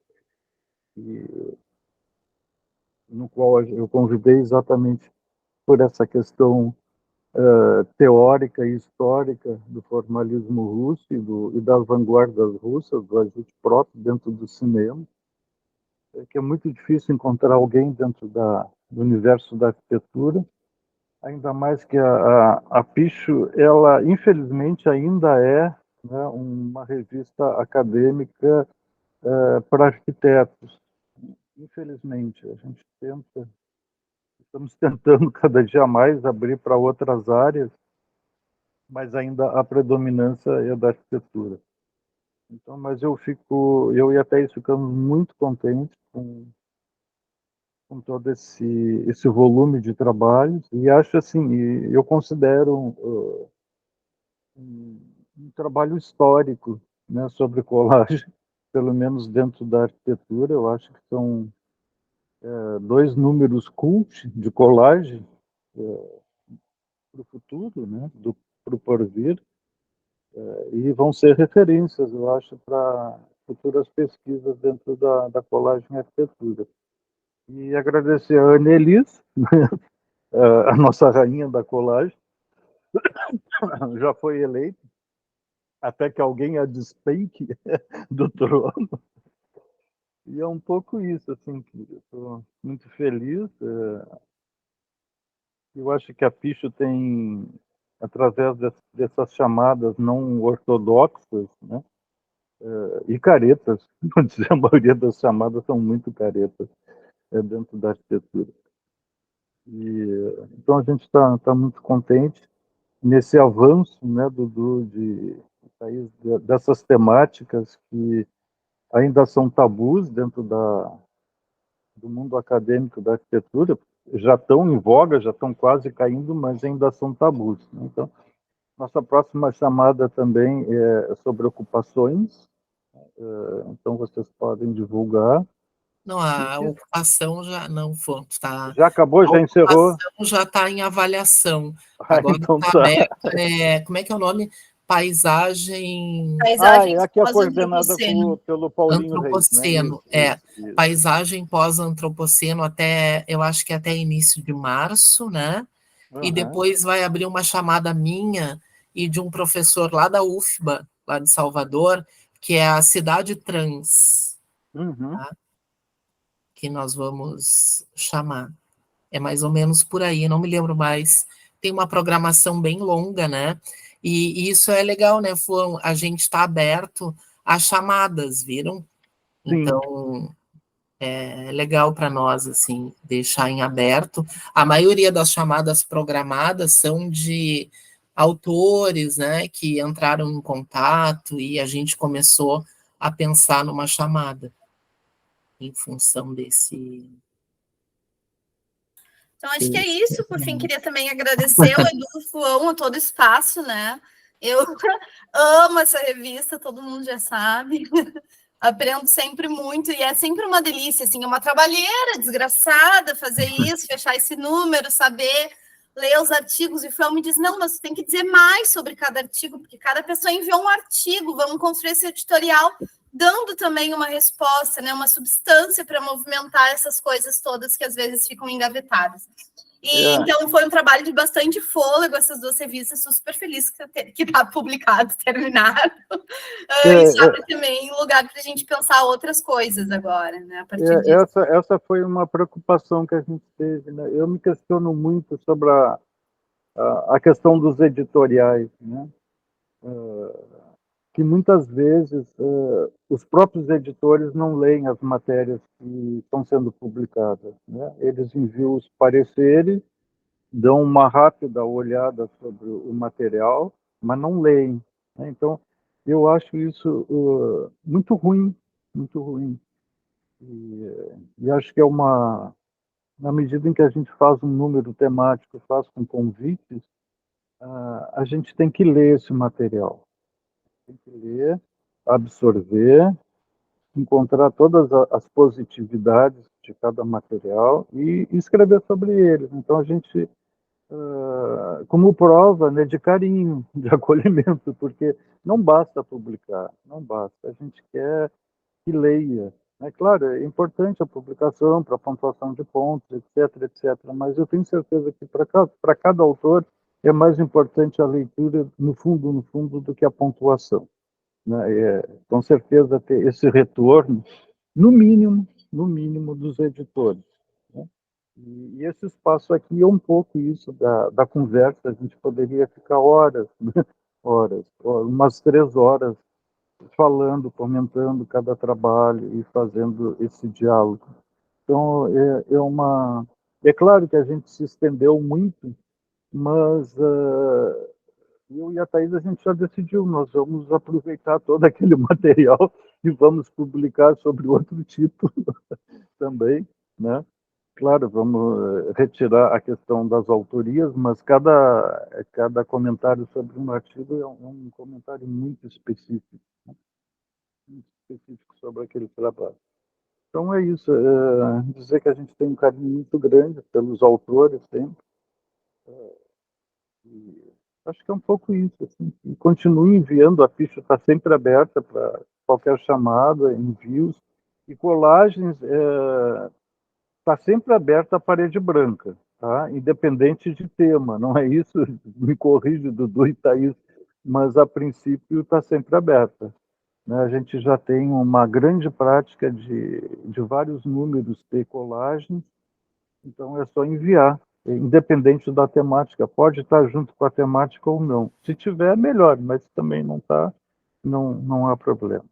Speaker 2: no qual eu convidei exatamente por essa questão teórica e histórica do formalismo russo e das vanguardas russas, do agitprop dentro do cinema, que é muito difícil encontrar alguém dentro do universo da arquitetura, ainda mais que a Picho, ela infelizmente ainda é, né, uma revista acadêmica para arquitetos. Infelizmente, a gente estamos tentando cada dia mais abrir para outras áreas, mas ainda a predominância é da arquitetura. Então, mas eu e a Thaís ficamos muito contentes com todo esse volume de trabalhos, e acho assim, eu considero um trabalho histórico, né, sobre colagem, pelo menos dentro da arquitetura. Eu acho que são dois números cult de colagem para o futuro, né, para o porvir, e vão ser referências, eu acho, para futuras pesquisas dentro da colagem e arquitetura. E agradecer a Annelise, a nossa rainha da colagem, já foi eleita, até que alguém a despenque do trono. E é um pouco isso, assim, que eu estou muito feliz. Eu acho que a Picho tem, através dessas chamadas não ortodoxas, né, e caretas, vou dizer, a maioria das chamadas são muito caretas dentro da arquitetura. Então a gente está muito contente nesse avanço, né, Dudu, dessas temáticas que ainda são tabus dentro do mundo acadêmico da arquitetura, já estão em voga, já estão quase caindo, mas ainda são tabus, né? Então, nossa próxima chamada também é sobre ocupações, então vocês podem divulgar.
Speaker 3: Não, a ocupação já não foi, tá?
Speaker 2: Já acabou, já encerrou?
Speaker 3: A ocupação já está em avaliação.
Speaker 2: Ah,
Speaker 3: Agora
Speaker 2: então
Speaker 3: está
Speaker 2: tá.
Speaker 3: aberto, como é que é o nome? Paisagem...
Speaker 2: Aqui é coordenada pelo Paulinho Reis, né?
Speaker 3: Antropoceno,
Speaker 2: Isso.
Speaker 3: Paisagem pós-antropoceno até, eu acho que até início de março, né? E depois vai abrir uma chamada minha e de um professor lá da UFBA, lá de Salvador, que é a Cidade Trans, tá? Que nós vamos chamar. É mais ou menos por aí, não me lembro mais. Tem uma programação bem longa, né? E isso é legal, né, Fuão? A gente está aberto a chamadas, viram?
Speaker 2: Sim.
Speaker 3: Então, é legal para nós, assim, deixar em aberto. A maioria das chamadas programadas são de autores, né, que entraram em contato e a gente começou a pensar numa chamada em função desse...
Speaker 1: Então, acho que é isso. Por fim, queria também agradecer ao Edu, Fuão, a todo o espaço, né? Eu amo essa revista, todo mundo já sabe. Aprendo sempre muito e é sempre uma delícia, assim, é uma trabalheira desgraçada fazer isso, fechar esse número, saber ler os artigos. E o Fuão me diz, não, mas você tem que dizer mais sobre cada artigo, porque cada pessoa enviou um artigo, vamos construir esse editorial dando também uma resposta, né, uma substância para movimentar essas coisas todas que às vezes ficam engavetadas. Então foi um trabalho de bastante fôlego, essas duas revistas, estou super feliz que está publicado, terminado. E sabe também lugar para a gente pensar outras coisas agora, né, a partir disso.
Speaker 2: Essa foi uma preocupação que a gente teve, né? Eu me questiono muito sobre a questão dos editoriais, né? Que muitas vezes os próprios editores não leem as matérias que estão sendo publicadas, né? Eles enviam os pareceres, dão uma rápida olhada sobre o material, mas não leem, né? Então, eu acho isso muito ruim, muito ruim. E acho que na medida em que a gente faz um número temático, faz com convites, a gente tem que ler esse material. Tem que ler, absorver, encontrar todas as positividades de cada material e escrever sobre eles. Então, a gente, como prova, né, de carinho, de acolhimento, porque não basta publicar, não basta. A gente quer que leia. É claro, é importante a publicação para a pontuação de pontos, etc., etc., mas eu tenho certeza que para cada autor é mais importante a leitura, no fundo, do que a pontuação, né? Com certeza ter esse retorno, no mínimo, dos editores, né? E esse espaço aqui é um pouco isso da conversa, a gente poderia ficar horas, né? Umas 3 horas, falando, comentando cada trabalho e fazendo esse diálogo. Então, é claro que a gente se estendeu muito, mas eu e a Thais, a gente já decidiu, nós vamos aproveitar todo aquele material e vamos publicar sobre outro título também, né? Claro, vamos retirar a questão das autorias, mas cada comentário sobre um artigo é um comentário muito específico, né? Muito específico sobre aquele trabalho. Então é isso, dizer que a gente tem um carinho muito grande pelos autores sempre, e acho que é um pouco isso, assim, e continue enviando, a ficha está sempre aberta para qualquer chamada, envios, e colagens, está sempre aberta a parede branca, tá? Independente de tema, não é isso? Me corrige, Dudu e Thaís, mas a princípio está sempre aberta, né? A gente já tem uma grande prática de vários números de colagens, então é só enviar, independente da temática. Pode estar junto com a temática ou não. Se tiver, melhor, mas também não está, não há problema.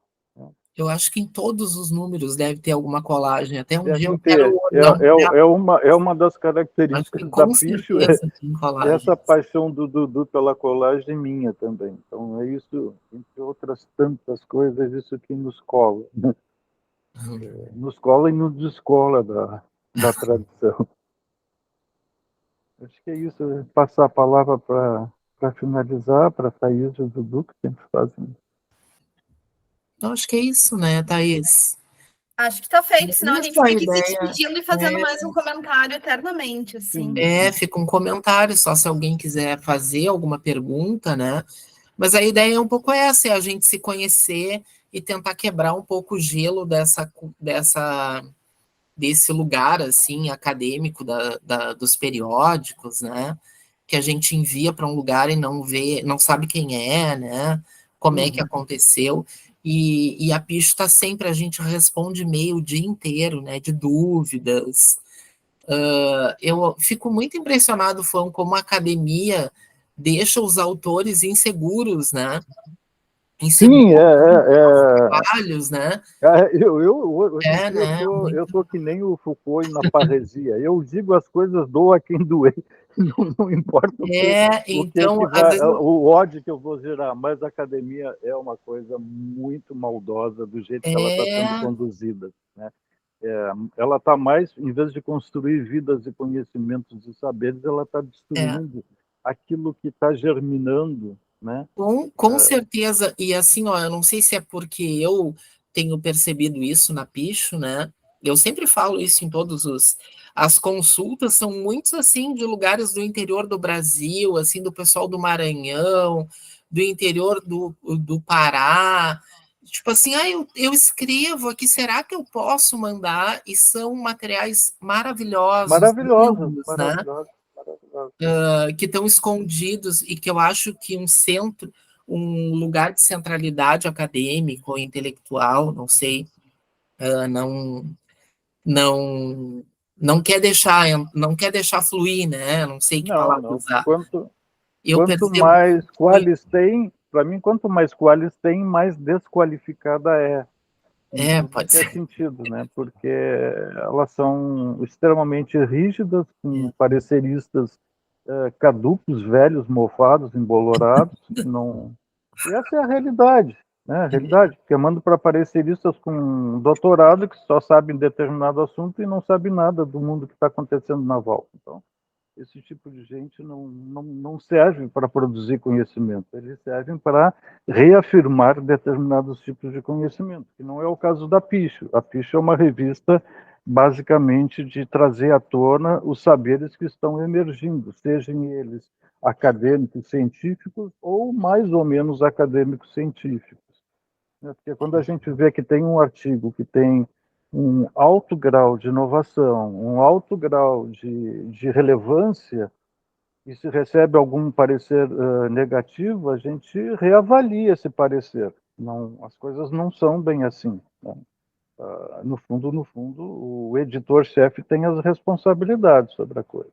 Speaker 3: Eu acho que em todos os números deve ter alguma colagem. Até um dia
Speaker 2: Devem
Speaker 3: eu quero
Speaker 2: ter.
Speaker 3: dar uma olhada.
Speaker 2: É uma das
Speaker 3: Acho que
Speaker 2: características da
Speaker 3: com
Speaker 2: Picho,
Speaker 3: certeza tem colagem.
Speaker 2: essa paixão do Dudu pela colagem minha também. Então é isso, entre outras tantas coisas, isso que nos cola, né? Nos cola e nos descola da tradição. Acho que é isso, passar a palavra para finalizar, para a Thaís e o Dudu, que sempre fazem.
Speaker 3: Eu acho que é isso, né, Thaís?
Speaker 1: Acho que está feito, senão a gente
Speaker 3: Isso, a
Speaker 1: fica aqui se
Speaker 3: ideia
Speaker 1: despedindo e fazendo mais um comentário eternamente, assim.
Speaker 3: fica um comentário, só se alguém quiser fazer alguma pergunta, né? Mas a ideia é um pouco essa, é a gente se conhecer e tentar quebrar um pouco o gelo desse lugar, assim, acadêmico dos periódicos, né? Que a gente envia para um lugar e não vê, não sabe quem é, né? Como é que aconteceu. E a Picho está sempre, a gente responde e-mail o dia inteiro, né? De dúvidas. Eu fico muito impressionado, Fão, como a academia deixa os autores inseguros, né?
Speaker 2: Sim,
Speaker 3: Trabalhos, né?
Speaker 2: Eu sou que nem o Foucault na parresia. Eu digo as coisas, dou a quem doer. Não importa
Speaker 3: então,
Speaker 2: o ódio que eu vou gerar, mas a academia é uma coisa muito maldosa do jeito que ela está sendo conduzida, né? Ela está mais, em vez de construir vidas e conhecimentos e saberes, ela está destruindo aquilo que está germinando, né?
Speaker 3: Com certeza, e assim, ó, eu não sei se é porque eu tenho percebido isso na Picho, né? Eu sempre falo isso em as consultas são muitos assim de lugares do interior do Brasil, assim, do pessoal do Maranhão, do interior do Pará. Tipo assim, eu escrevo aqui, será que eu posso mandar? E são materiais maravilhosos, lindos, né? Que estão escondidos e que eu acho que um lugar de centralidade acadêmico ou intelectual, não sei, não quer deixar fluir, né? Não sei que palavra usar.
Speaker 2: Quanto mais qualis tem, para mim, quanto mais qualis tem, mais desqualificada é.
Speaker 3: Pode
Speaker 2: ser. Sentido, né? Porque elas são extremamente rígidas, com pareceristas caducos, velhos, mofados, embolorados. E essa é a realidade, né? A realidade, porque eu mando para pareceristas com doutorado que só sabem determinado assunto e não sabem nada do mundo que está acontecendo na volta. Então, esse tipo de gente não serve para produzir conhecimento, eles servem para reafirmar determinados tipos de conhecimento, que não é o caso da Picho. A Picho é uma revista, basicamente, de trazer à tona os saberes que estão emergindo, sejam eles acadêmicos científicos ou mais ou menos acadêmicos científicos. Porque quando a gente vê que tem um artigo que tem um alto grau de inovação, um alto grau de relevância, e se recebe algum parecer negativo, a gente reavalia esse parecer. As coisas não são bem assim, né? No fundo, o editor-chefe tem as responsabilidades sobre a coisa.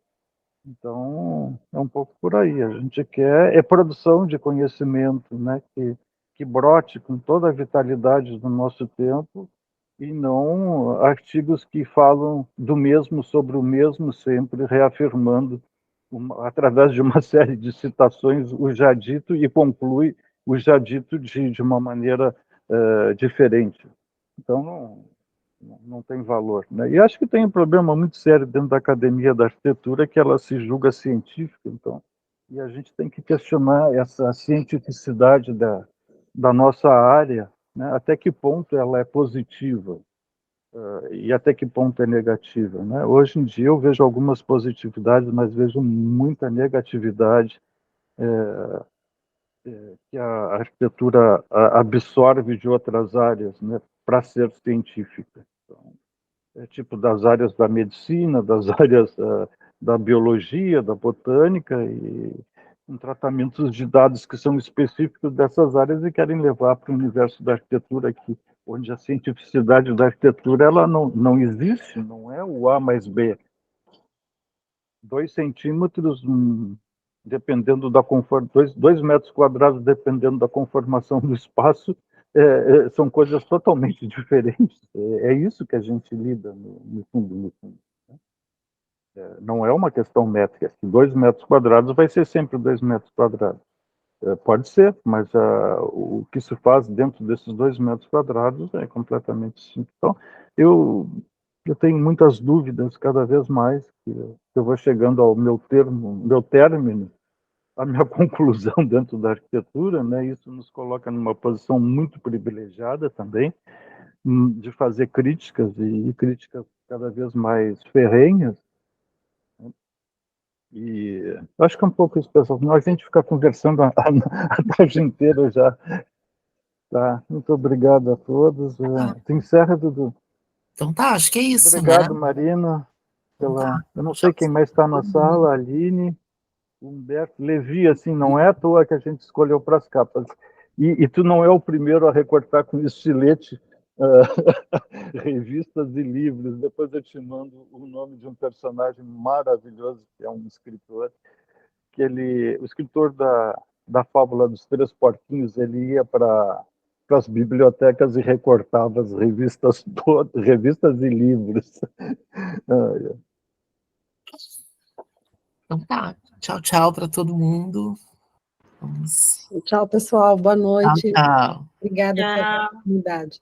Speaker 2: Então, é um pouco por aí. A gente quer produção de conhecimento, né, que brote com toda a vitalidade do nosso tempo, e não artigos que falam do mesmo sobre o mesmo, sempre reafirmando, através de uma série de citações, o já dito, e conclui o já dito de uma maneira diferente. Então, não tem valor, né? E acho que tem um problema muito sério dentro da academia da arquitetura, que ela se julga científica, então, e a gente tem que questionar essa cientificidade da nossa área, né? Até que ponto ela é positiva, e até que ponto é negativa, né? Hoje em dia eu vejo algumas positividades, mas vejo muita negatividade que a arquitetura absorve de outras áreas, né, para ser científica. Então, tipo das áreas da medicina, das áreas da biologia, da botânica, e com tratamentos de dados que são específicos dessas áreas e querem levar para o universo da arquitetura aqui, onde a cientificidade da arquitetura ela não existe, não é o A mais B. 2 centímetros, dependendo da conformação, 2 metros quadrados, dependendo da conformação do espaço, são coisas totalmente diferentes. É isso que a gente lida, no fundo. Né? Não é uma questão métrica. 2 metros quadrados vai ser sempre 2 metros quadrados. Pode ser, mas o que se faz dentro desses 2 metros quadrados é completamente distinto. Então, eu tenho muitas dúvidas cada vez mais, que eu vou chegando ao meu término, a minha conclusão dentro da arquitetura, né? Isso nos coloca numa posição muito privilegiada também, de fazer críticas, e críticas cada vez mais ferrenhas. E eu acho que é um pouco isso, pessoal. A gente fica conversando a tarde inteira já. Tá, muito obrigado a todos. Tu encerra, Dudu.
Speaker 3: Então tá, acho que é isso,
Speaker 2: Obrigado,
Speaker 3: né?
Speaker 2: Marina.
Speaker 3: Então tá.
Speaker 2: Eu não sei quem mais está na sala, a Aline, Humberto, Levi, assim, não é à toa que a gente escolheu para as capas. E tu não é o primeiro a recortar com estilete revistas e livros. Depois eu te mando o nome de um personagem maravilhoso, que é um escritor, o escritor da Fábula dos Três Porquinhos, ele ia para as bibliotecas e recortava as revistas todas, revistas e livros.
Speaker 3: Então tá. Tchau, tchau para todo mundo. Vamos.
Speaker 9: Tchau, pessoal. Boa noite.
Speaker 3: Tchau, tchau.
Speaker 9: Obrigada pela oportunidade.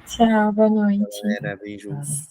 Speaker 10: Tchau, boa noite.
Speaker 6: Galera, beijos.